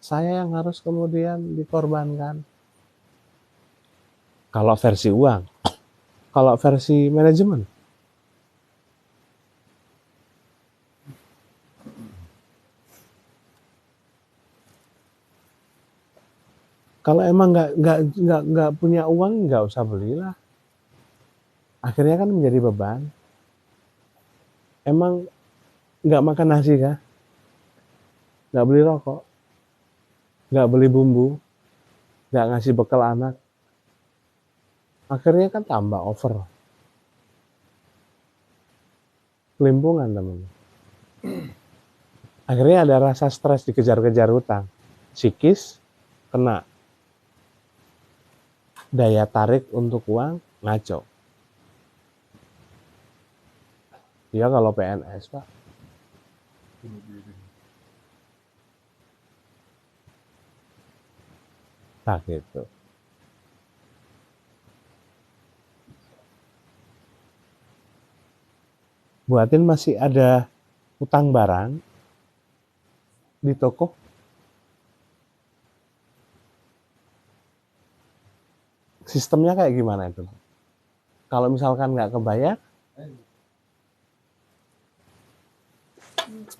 saya yang harus kemudian dikorbankan? Kalau versi uang, kalau versi manajemen, kalau emang nggak punya uang nggak usah belilah. Akhirnya kan menjadi beban. Emang nggak makan nasi kah? Nggak beli rokok, nggak beli bumbu, nggak ngasih bekal anak. Akhirnya kan tambah over. Kelimpungan teman. Akhirnya ada rasa stres dikejar-kejar hutang. Psikis kena. Daya tarik untuk uang ngaco. Ya kalau PNS Pak. Bunuh diri. Nah gitu. Buatin masih ada utang barang di toko. Sistemnya kayak gimana itu? Kalau misalkan nggak kebayar, harus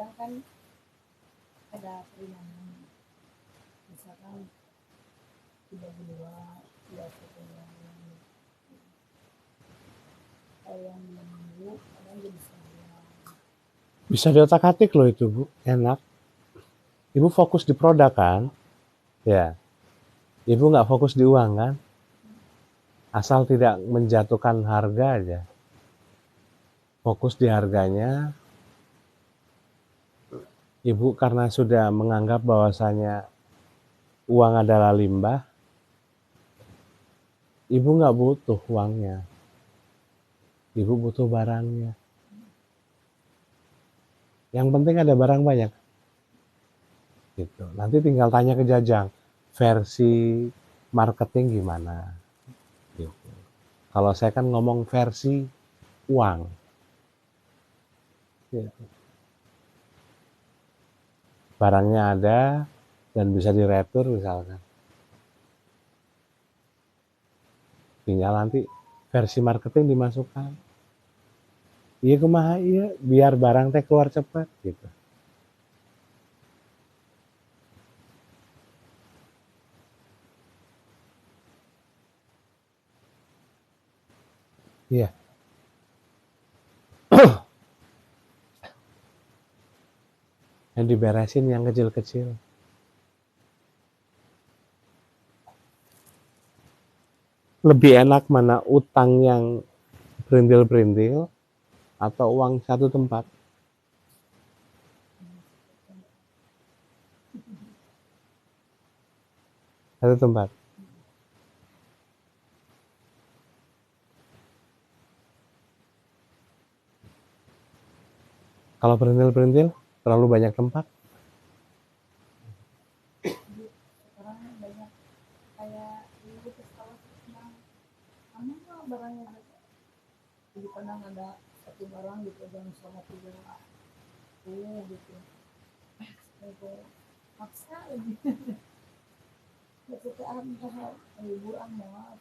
kadang kan ada keringanan, misalkan 32 biasa kalau yang 2 minggu kadang jadi sebulan. Bisa diotak-atik loh itu, Bu. Enak. Ibu fokus di produk kan? Ya. Ibu nggak fokus di uang kan? Asal tidak menjatuhkan harga aja. Fokus di harganya. Ibu karena sudah menganggap bahwasanya uang adalah limbah, ibu nggak butuh uangnya. Ibu butuh barangnya. Yang penting ada barang banyak. Gitu. Nanti tinggal tanya ke Jajang, versi marketing gimana. Gitu. Kalau saya kan ngomong versi uang. Gitu. Barangnya ada dan bisa diretur misalkan. Tinggal nanti versi marketing dimasukkan. Iya kumaha iya biar barang teh keluar cepat gitu. Iya. Yang diberesin yang kecil-kecil. Lebih enak mana utang yang berindil-berindil atau uang satu tempat? Satu tempat. Kalau berindil-berindil terlalu banyak tempat. Sekarang banyak kayak ibu ke sekolah senang kamu mah barangnya ada, jadi kadang ada satu barang dipegang sama 3 gitu. Itu maksa lagi. Kesukaan hal liburan mau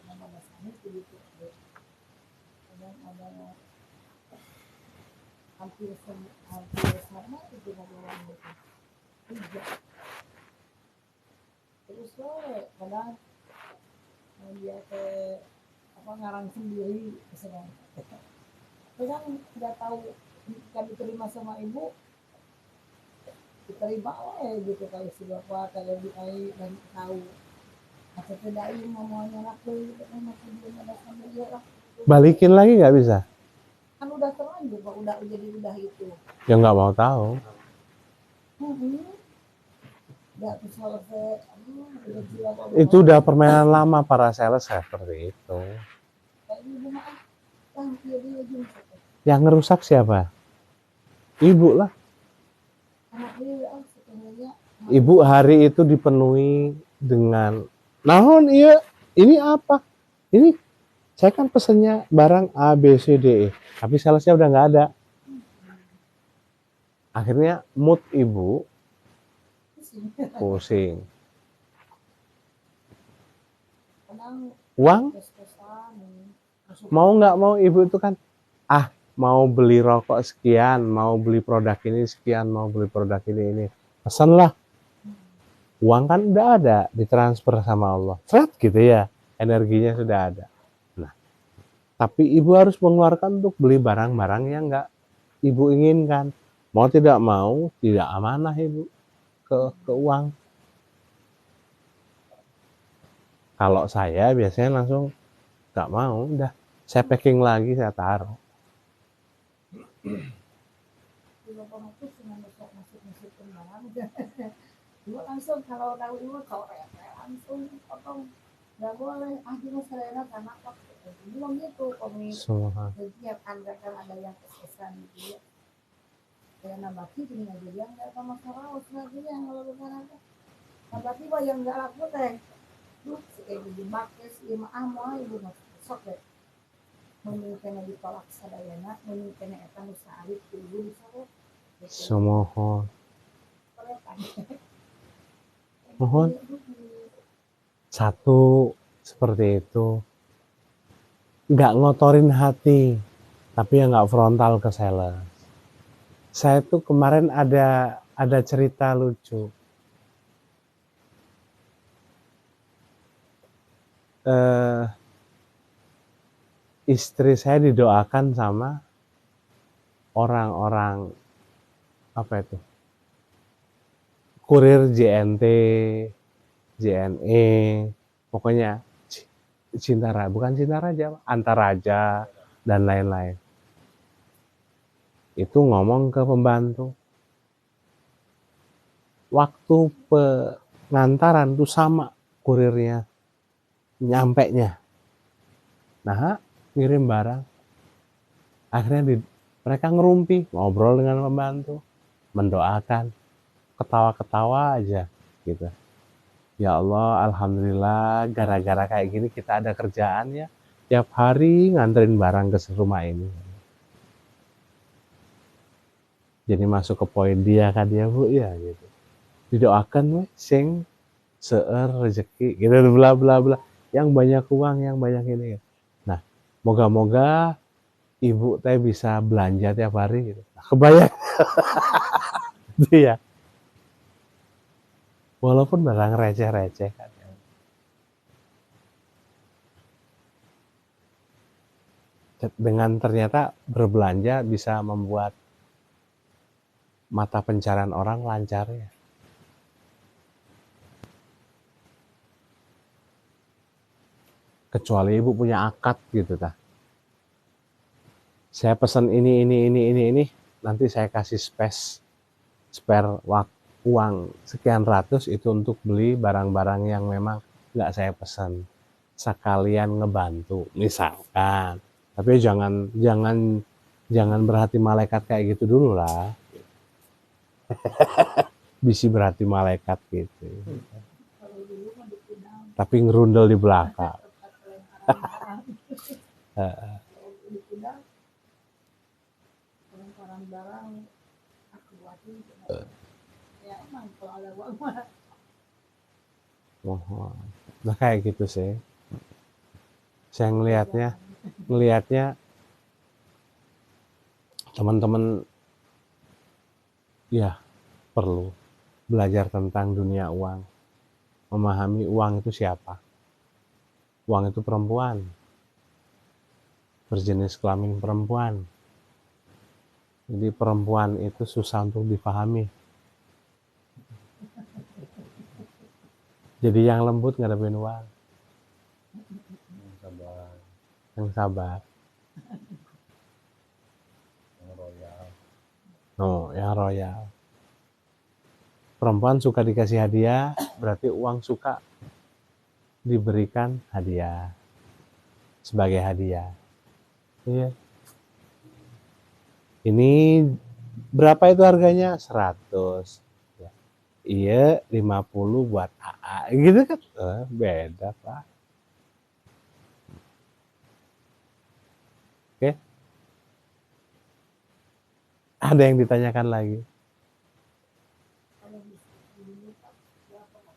nama dasarnya gitu. Kadang ada hampir sama itu orang gitu. Tiga. Terus kadang dia ke apa ngarang sendiri misalnya. Kadang nggak tahu kan diterima sama ibu, diterima gitu kalau si bapak kalau diai dan tahu atau tidak ini ngomongnya anak gitu kan masih belum ada sampai dia lah. Balikin lagi nggak bisa? Kan udah terlanjur pak, udah jadi udah itu. Ya nggak mau tahu. Nggak selesai, udah gila kok. Itu udah permainan lama para sales seperti itu. Kayak ibu maaf, lah dia juga. Yang ngerusak siapa? Ibu lah. Anak dia sebenarnya. Ibu hari itu dipenuhi dengan naon iya ini apa? Ini saya kan pesennya barang A B C D E, tapi salesnya udah nggak ada. Akhirnya mood ibu pusing. Uang mau nggak mau ibu itu kan mau beli rokok sekian, mau beli produk ini sekian, mau beli produk ini pesanlah. Uang kan udah ada, ditransfer sama Allah. Fred gitu ya, energinya sudah ada. Nah, tapi ibu harus mengeluarkan untuk beli barang-barang yang nggak ibu inginkan. Mau tidak mau, tidak amanah ibu ke uang. Kalau saya biasanya langsung nggak mau, udah saya packing lagi, saya taruh. Ibu langsung kalau tahu ibu kalau langsung potong, nggak boleh cuma selera karena waktu belum gitu komik jadi kan ada yang kesesan gitu ya kayak nabati ini aja yang nggak sama saraus lagi yang kalau sekarang nabati mah yang nggak laku teh tuh kayak dijebak si mah ibu mah sok deh memiliki ditolak sadayana memiliki eta nu saarif ibu disebut Semohon mohon satu seperti itu, nggak ngotorin hati, tapi ya nggak frontal ke sales. Saya tuh kemarin ada cerita lucu. Istri saya didoakan sama orang-orang apa itu? Kurir JNT, JNE, pokoknya bukan Cinta Raja, Antaraja dan lain-lain. Itu ngomong ke pembantu. Waktu pengantaran tuh sama kurirnya nyampe nya. Nah, ngirim barang. Akhirnya mereka ngerumpi, ngobrol dengan pembantu, mendoakan, ketawa-ketawa aja gitu. Ya Allah, alhamdulillah gara-gara kayak gini kita ada kerjaan ya. Tiap hari nganterin barang ke rumah ini. Jadi masuk ke poin dia kan dia Bu ya gitu. Didoakan we sing seueur rezeki gitu bla bla bla. Yang banyak uang, yang banyak ini. Nah, moga-moga ibu teh bisa belanja tiap hari gitu. Nah, kebayang gitu ya. Walaupun barang receh-receh kan. Dengan ternyata berbelanja bisa membuat mata pencarian orang lancar ya. Kecuali ibu punya akad gitu tah. Saya pesan ini, nanti saya kasih spare uang sekian ratus itu untuk beli barang-barang yang memang nggak saya pesan. Sekalian ngebantu, misalkan. Tapi jangan berhati malaikat kayak gitu dulu lah. Bisi berhati malaikat gitu. Kalau dulu mah di Kudang, Tapi ngerundel di belakang. tempat pelemparan barang. Kalau di Kudang, pelemparan barang aku buatin. Ya emang kalau ada uang mah. Nah kayak gitu sih. Saya ngelihatnya teman-teman ya perlu belajar tentang dunia uang, memahami uang itu siapa. Uang itu perempuan, berjenis kelamin perempuan. Jadi perempuan itu susah untuk dipahami. Jadi yang lembut ngadepin uang, Yang sabar, yang sabar. yang royal. Yang royal. Perempuan suka dikasih hadiah, berarti uang suka diberikan hadiah sebagai hadiah. Iya. Ini berapa itu harganya? 100. Ya. Iya, 50 buat AA. Gitu kan? Beda, Pak. Oke. Ada yang ditanyakan lagi? Kalau bisa dulu Pak, berapa Pak?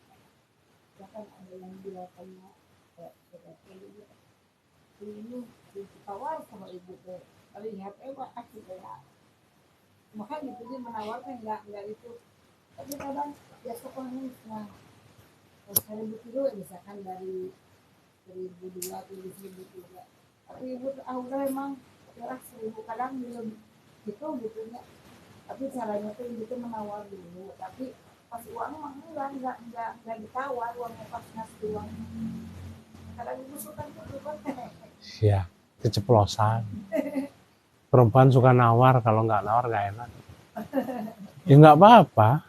Bahkan ada yang biasanya kayak gitu. Ini ditawar sama ibu teh. Kalau ingat Pak asik ya. Makanya gitu dia menawarkan enggak itu. Tapi kadang ya sekolahnya nah kalau 1.000 kilo misalkan dari 1.200 ke 1.300. Tapi ibu udah emang beras 1.000 kadang belum gitu gitu ya. Tapi caranya tuh ibu tuh menawar dulu. Tapi pas uang mah enggak ditawar uangnya pas ngasih uang. Kadang ibu suka gitu kan. Ya, keceplosan. Perempuan suka nawar, kalau nggak nawar nggak enak. Ya nggak apa-apa,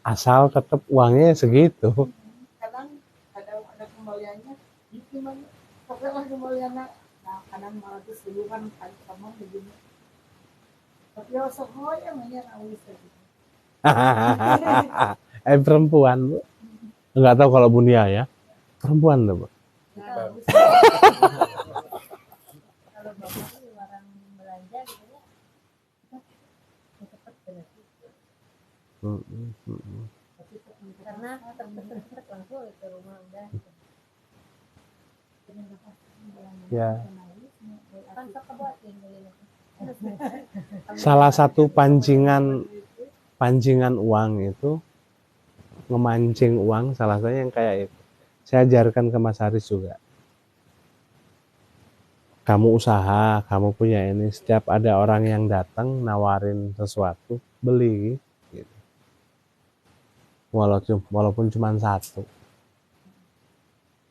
asal tetap uangnya segitu. Kadang ada kembaliannya gimana? Pokoknya kembaliannya nah kadang malah tuh dulu kan kamu begini. Tapi osok yang namanya rawis gitu. Perempuan, Bu. Nggak tahu kalau Bunia ya. Perempuan tuh, Bu. Nah, kalau bapak tuh orang belanja gitu ya, cepet bener. Karena cepet langsung ke rumah udah. Ya. Kan sok kebuatin beli Salah satu pancingan uang itu, ngemancing uang, salah satunya yang kayak itu. Saya ajarkan ke Mas Haris juga. Kamu usaha, kamu punya ini, setiap ada orang yang datang nawarin sesuatu, beli gitu. Walaupun cuma satu.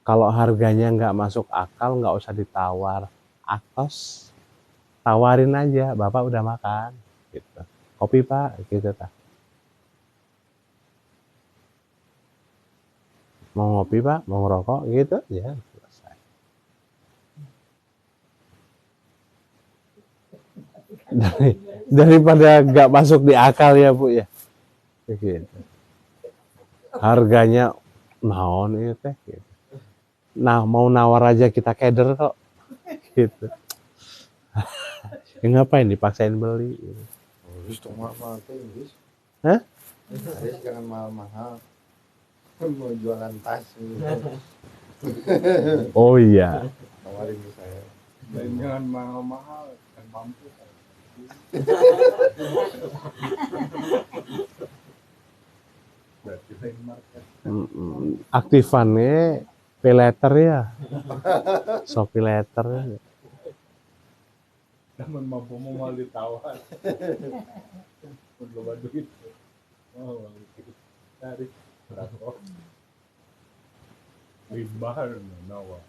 Kalau harganya nggak masuk akal, nggak usah ditawar. Atos, tawarin aja, Bapak udah makan gitu. Kopi Pak, gitu tak. Mau ngopi Pak, mau ngerokok gitu ya, selesai. Daripada nggak masuk di akal ya Bu ya, gitu. Harganya naon itu teh gitu. Nah mau nawar aja kita keder kok gitu. Ya ngapain dipaksain beli gitu. Harus dong mahal tuh Inggris. Hah? Harus jangan mahal-mahal. Mau jualan tas gitu. Oh iya, Tawarin ke saya. Dan jangan mahal-mahal, kan mampu. Berarti lain market. aktifannya pay later ya, Shopee later ya. Namun mampu mau mal ditawar. Belum duit. Oh, gitu. Dari berapa? Limbah nawa.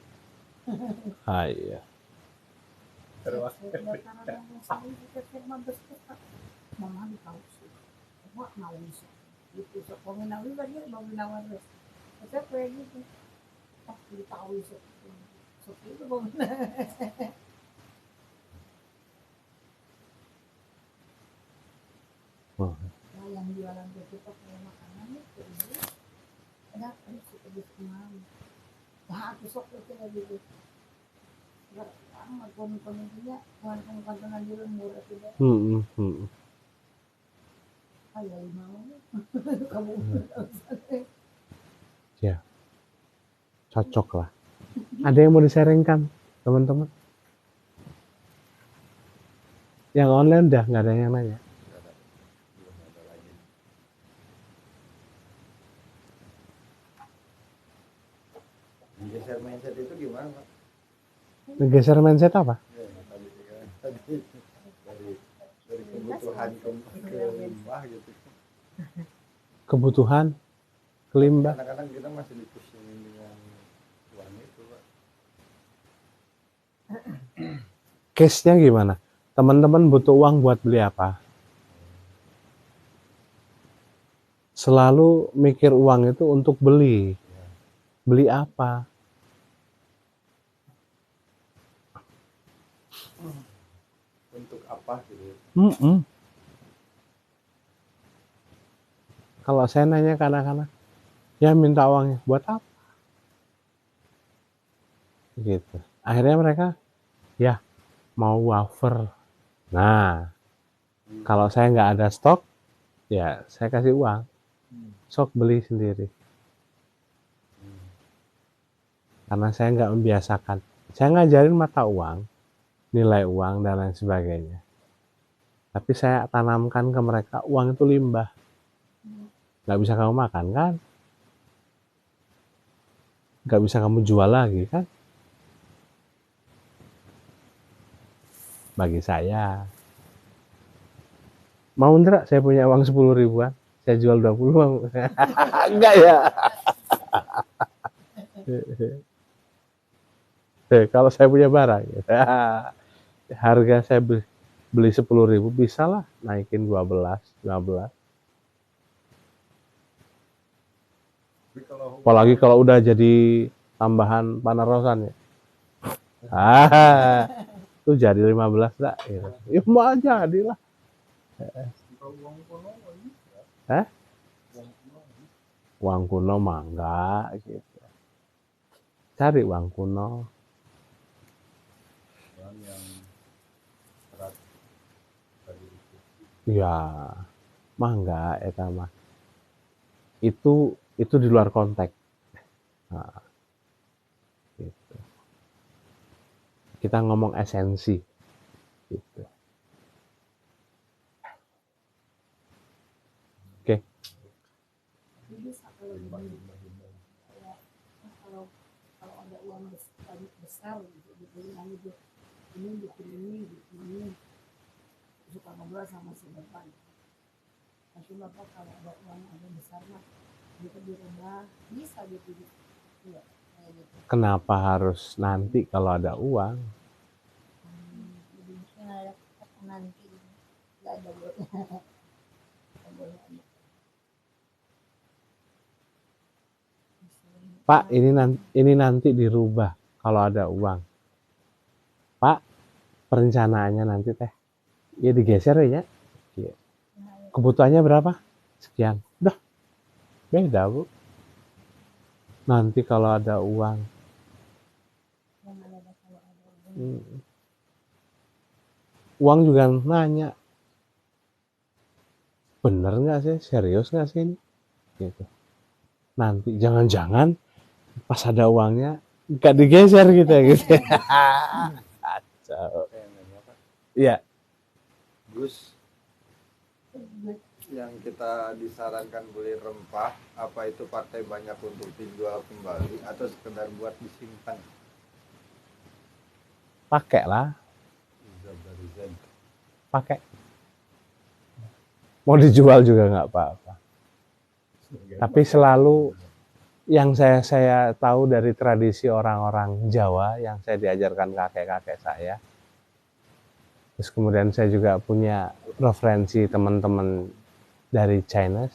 Ah iya. Terus Mama di tahu sih. Wah, mau bisa. Itu sok peminawi banyak mau nawar. Saya kayak gitu. Oh, di tahu sih. Sok itu mau Oh, Nah, yang jualan kita kayak makanan itu ada kan suka di kemana. Wah, aku sok itu gitu. Sekarang kontennya konten di murah tidak. Ayah mau kamu Ya, cocok lah. Ada yang mau disaringkan, teman-teman? Yang online udah nggak ada yang nanya. Belum ada lagi. Geser mindset itu gimana Pak? Ngegeser mindset apa? Ya, tadi dari kebutuhan ke limbah gitu. Kebutuhan ke limbah. Kadang-kadang kita masih dipusingin dengan uang itu Pak. Case-nya gimana? Teman-teman butuh uang buat beli apa? Selalu mikir uang itu untuk beli. Beli apa? Untuk apa gitu. Kalau saya nanya ke anak-anak, ya minta uangnya buat apa? Gitu. Akhirnya mereka, ya mau wafer. Nah, kalau saya nggak ada stok, ya saya kasih uang. Sok beli sendiri. Karena saya nggak membiasakan. Saya ngajarin mata uang, nilai uang, dan lain sebagainya. Tapi saya tanamkan ke mereka, uang itu limbah. Nggak bisa kamu makan kan? Nggak bisa kamu jual lagi kan? Bagi saya. Mau enggak saya punya uang 10 ribuan? Saya jual 20. Enggak ya? Kalau saya punya barang, harga saya beli 10.000, bisa lah naikin 12, 15. Apalagi kalau udah jadi tambahan panerosan ya. Itu jadi 15 lah. Ya mau jadilah. Uang kuno mah enggak gitu. Cari uang kuno. yang berat tadi Ya, mah enggak eta mah. Itu di luar konteks. Nah, gitu. Kita ngomong esensi gitu. kalau Limbah, gini limbah, limbah. kayak kalau kalau ada uang besar gitu dibilang gitu ini bikin ini suka ngobrol sama si bapak nanti bapak kalau ada uang ada besar mah gitu di rumah bisa gitu iya kayak gitu. Kenapa harus nanti kalau ada uang? Jadi mungkin ada nanti nggak ada boleh nggak boleh ada. Pak, ini nanti dirubah kalau ada uang. Pak, perencanaannya nanti teh ya digeser ya. Kebutuhannya berapa? Sekian. Udah, beda Bu. Nanti kalau ada uang. Yang ada kalau ada uang. Uang juga nanya. Bener nggak sih? Serius nggak sih ini? Gitu. Nanti jangan-jangan pas ada uangnya nggak digeser gitu ya gitu. Kacau. Saya nanya Pak, Iya. Gus, yang kita disarankan beli rempah, apa itu partai banyak untuk dijual kembali atau sekedar buat disimpan? Pakai lah, Zabarizan. pakai. Mau dijual juga nggak apa-apa. Tapi selalu yang saya tahu dari tradisi orang-orang Jawa yang saya diajarkan kakek-kakek saya. Terus kemudian saya juga punya referensi teman-teman dari China.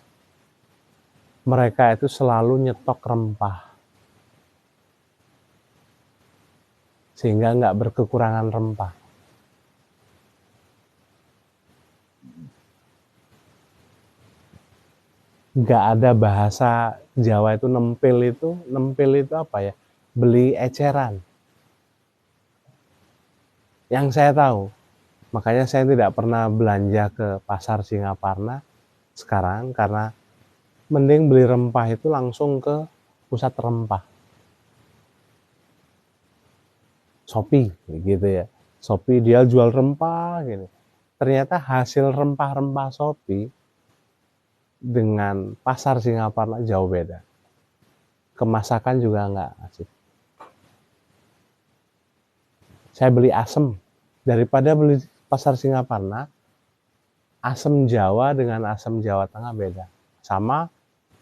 Mereka itu selalu nyetok rempah. Sehingga nggak berkekurangan rempah. Nggak ada bahasa Jawa itu nempil itu apa ya? Beli eceran. Yang saya tahu, makanya saya tidak pernah belanja ke pasar Singaparna sekarang karena mending beli rempah itu langsung ke pusat rempah. Shopee gitu ya. Shopee dia jual rempah gitu. Ternyata hasil rempah-rempah Shopee dengan pasar Singaparna jauh beda. Kemasakan juga nggak asik. Saya beli asem daripada beli pasar Singaparna. Asem Jawa dengan asem Jawa Tengah beda. Sama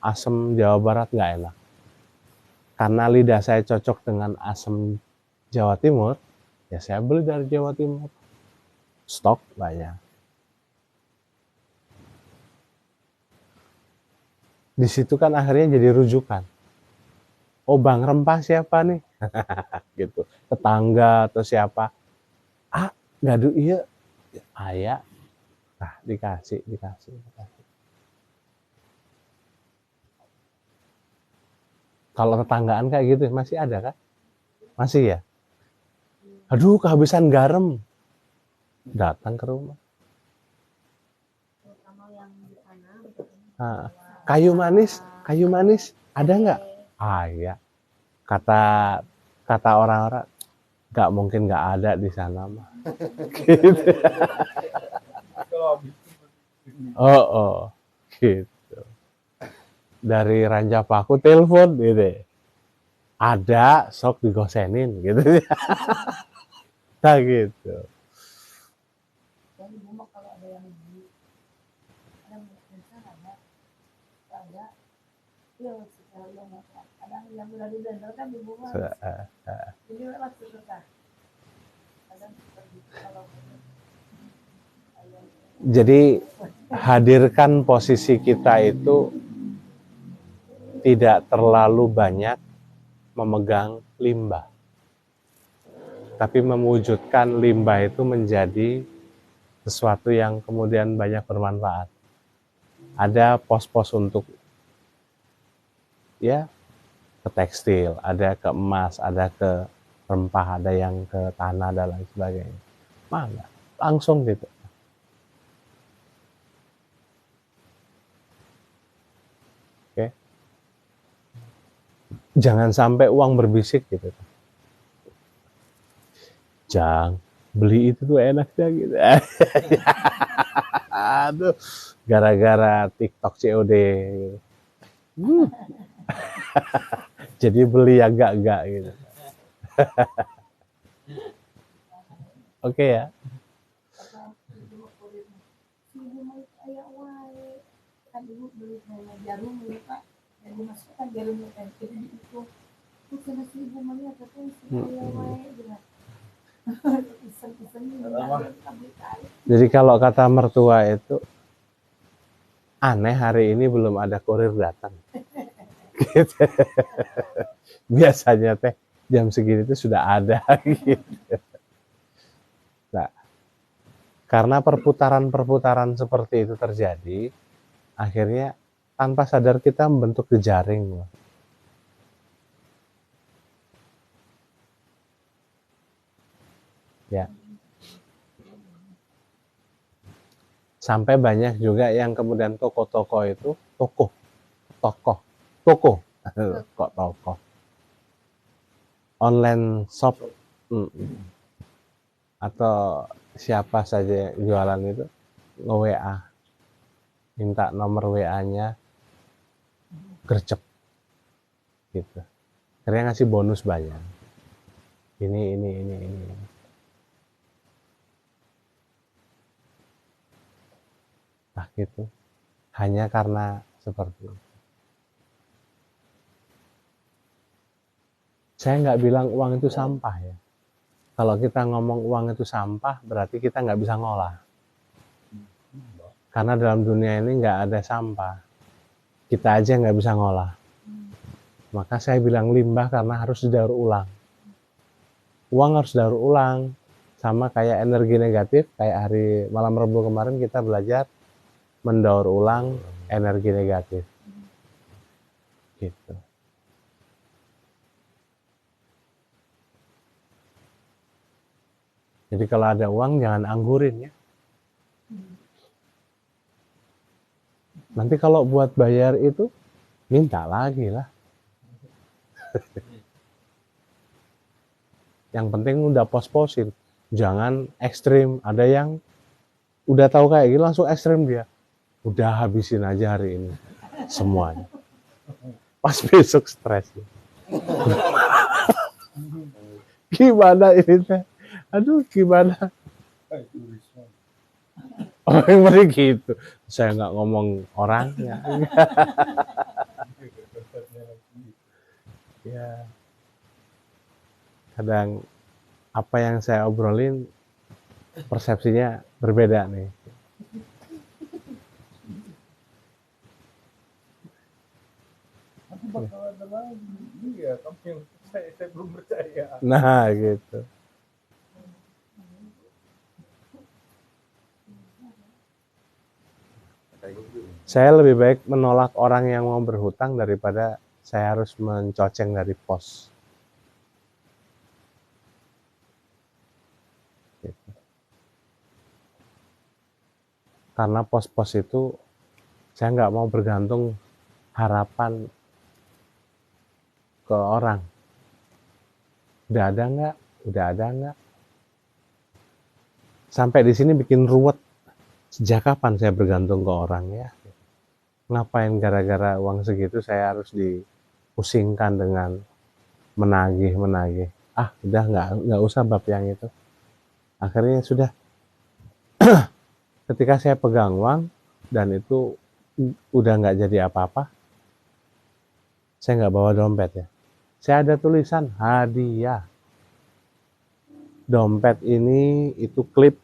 asem Jawa Barat nggak enak. Karena lidah saya cocok dengan asem Jawa Timur, ya saya beli dari Jawa Timur. Stok banyak. Di situ kan akhirnya jadi rujukan. Oh, Bang Rempah siapa nih? Gitu. Tetangga atau siapa? Ah, ngadu iya. Ayah. Nah, dikasih. Kalau tetanggaan kayak gitu masih ada kan? Masih ya? Aduh, kehabisan garam. Datang ke rumah. Terutama yang di tanah Nah, kayu manis ada nggak? Ah ya, kata orang-orang nggak mungkin nggak ada di sana mah. Gitu. Kalau habis Oh, gitu. Dari Rancapaku telepon gitu. Ada, sok digosenin gitu. Nah gitu. jadi rumah kalau ada yang di ada mungkin ada iya secara yang kadang yang udah di blender kan di rumah jadi langsung susah kadang seperti itu kalau Jadi hadirkan posisi kita itu tidak terlalu banyak memegang limbah. Tapi mewujudkan limbah itu menjadi sesuatu yang kemudian banyak bermanfaat. Ada pos-pos untuk ya ke tekstil, ada ke emas, ada ke rempah, ada yang ke tanah dan lain sebagainya. Mana? Langsung gitu. Oke. Jangan sampai uang berbisik gitu. Jang, beli itu tuh enaknya gitu. Aduh, gara-gara TikTok COD gitu. Hmm. Jadi beli agak-agak gitu. Oke ya. Apa ibu kulit si ibu mau kayak wae kan ibu beli kayak jarum gitu pak yang dimasukkan jarum kan jadi itu bukan si ibu mau apa tuh si ayah wae gitu iseng-iseng beli kali Jadi kalau kata mertua itu aneh hari ini belum ada kurir datang. Gitu. Biasanya teh jam segini itu sudah ada gitu. Nah, karena perputaran-perputaran seperti itu terjadi, akhirnya tanpa sadar kita membentuk jejaring. Ya. Sampai banyak juga yang kemudian toko-toko itu toko kok toko online shop atau siapa saja yang jualan itu nge-WA minta nomor WA-nya gercep gitu. Akhirnya ngasih bonus banyak. Ini. Nah gitu. Hanya karena seperti itu. Saya nggak bilang uang itu sampah ya. Kalau kita ngomong uang itu sampah, berarti kita nggak bisa ngolah. Karena dalam dunia ini nggak ada sampah. Kita aja nggak bisa ngolah. Maka saya bilang limbah karena harus didaur ulang. Uang harus daur ulang. Sama kayak energi negatif, kayak hari malam Rabu kemarin kita belajar mendaur ulang energi negatif. Gitu. Jadi kalau ada uang jangan anggurin ya. Nanti kalau buat bayar itu minta lagi lah. Yang penting udah pos-posin. Jangan ekstrim. Ada yang udah tahu kayak gitu langsung ekstrim dia. Udah habisin aja hari ini. Semuanya. Pas besok stres. Gimana ini teh? Aduh gimana? Oh yang penting gitu. Saya nggak ngomong orangnya. Ya. Kadang apa yang saya obrolin persepsinya berbeda nih. Bakal ada lagi. Iya, kamu yang saya belum percaya. Nah gitu. Saya lebih baik menolak orang yang mau berhutang daripada saya harus mencoceng dari pos. Gitu. Karena pos-pos itu saya nggak mau bergantung harapan ke orang. Udah ada nggak? Udah ada nggak? Sampai di sini bikin ruwet. Sejak kapan saya bergantung ke orang ya? Ngapain gara-gara uang segitu saya harus dipusingkan dengan menagih. Ah, udah nggak usah bab yang itu. Akhirnya sudah. Ketika saya pegang uang dan itu udah nggak jadi apa-apa, saya nggak bawa dompet ya. Saya ada tulisan hadiah. Dompet ini itu klip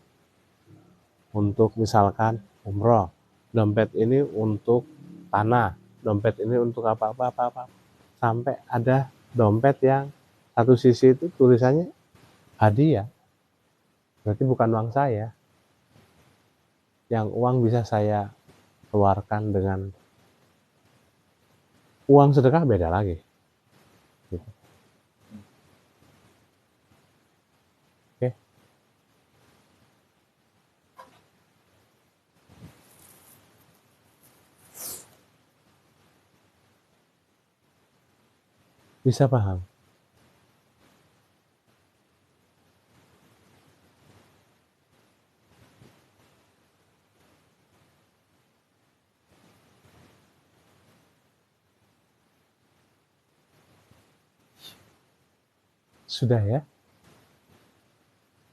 untuk misalkan umroh. Dompet ini untuk tanah. Dompet ini untuk apa. Sampai ada dompet yang satu sisi itu tulisannya hadiah. Berarti bukan uang saya. Yang uang bisa saya keluarkan dengan uang sedekah beda lagi. Gitu. Oke. Bisa paham? Sudah ya?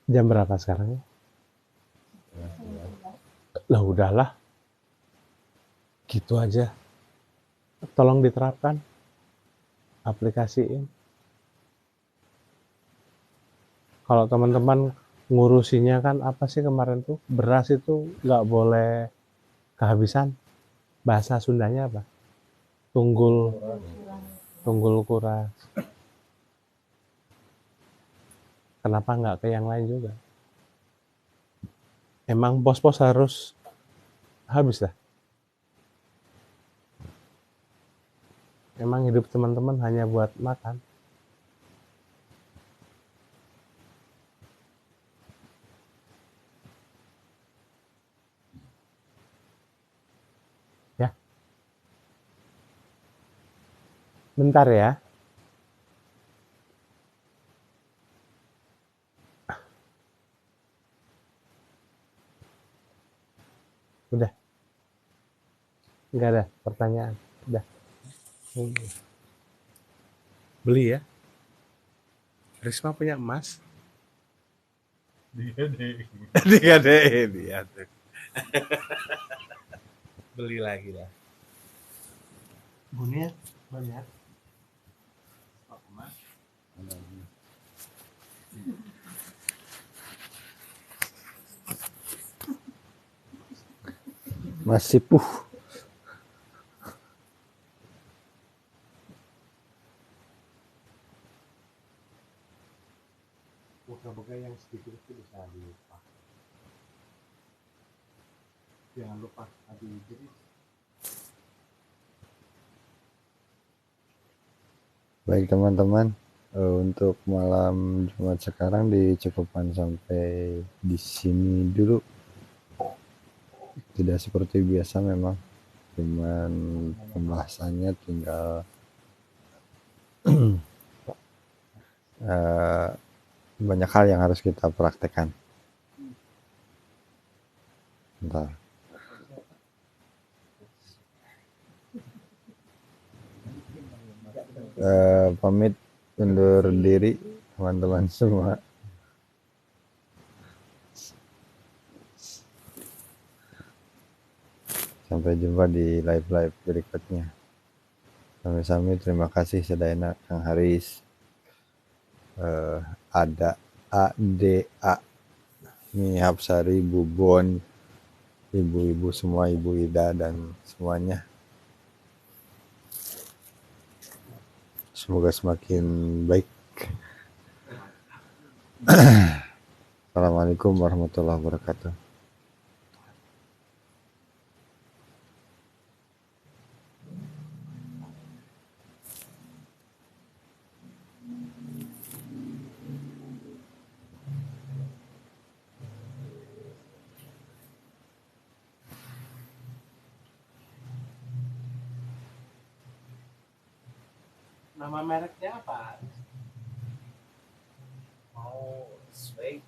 Jam berapa sekarang? Lah udahlah. Gitu aja. Tolong diterapkan. Aplikasiin. Kalau teman-teman ngurusinya kan apa sih kemarin tuh? Beras itu nggak boleh kehabisan. Bahasa Sundanya apa? Tunggul kuras. Kenapa nggak ke yang lain juga? Emang pos-pos harus habis lah. Emang hidup teman-teman hanya buat makan. Ya. Bentar ya. Udah. Nggak ada pertanyaan. Udah. Beli ya. Risma punya emas. Dia deh. Dia tuh. Beli lagi dah. Bunyi banyak. Stok emas. Masih puh. Moga-moga yang sedikit itu bisa dilupa. Jangan lupa tadi jadi. Baik teman-teman, untuk malam Jumat sekarang dicukupkan sampai di sini dulu. Tidak seperti biasa memang, cuman pembahasannya tinggal banyak hal yang harus kita praktekkan. Bentar. Pamit undur diri teman-teman semua. Sampai jumpa di live berikutnya. Sami-sami, terima kasih Sedayana, Kang Haris, ada ADA, Mi Hapsari, Bubon, ibu-ibu semua, Ibu Ida dan semuanya. Semoga semakin baik. Assalamualaikum warahmatullahi wabarakatuh. Nama mereknya apa? Mau Sway?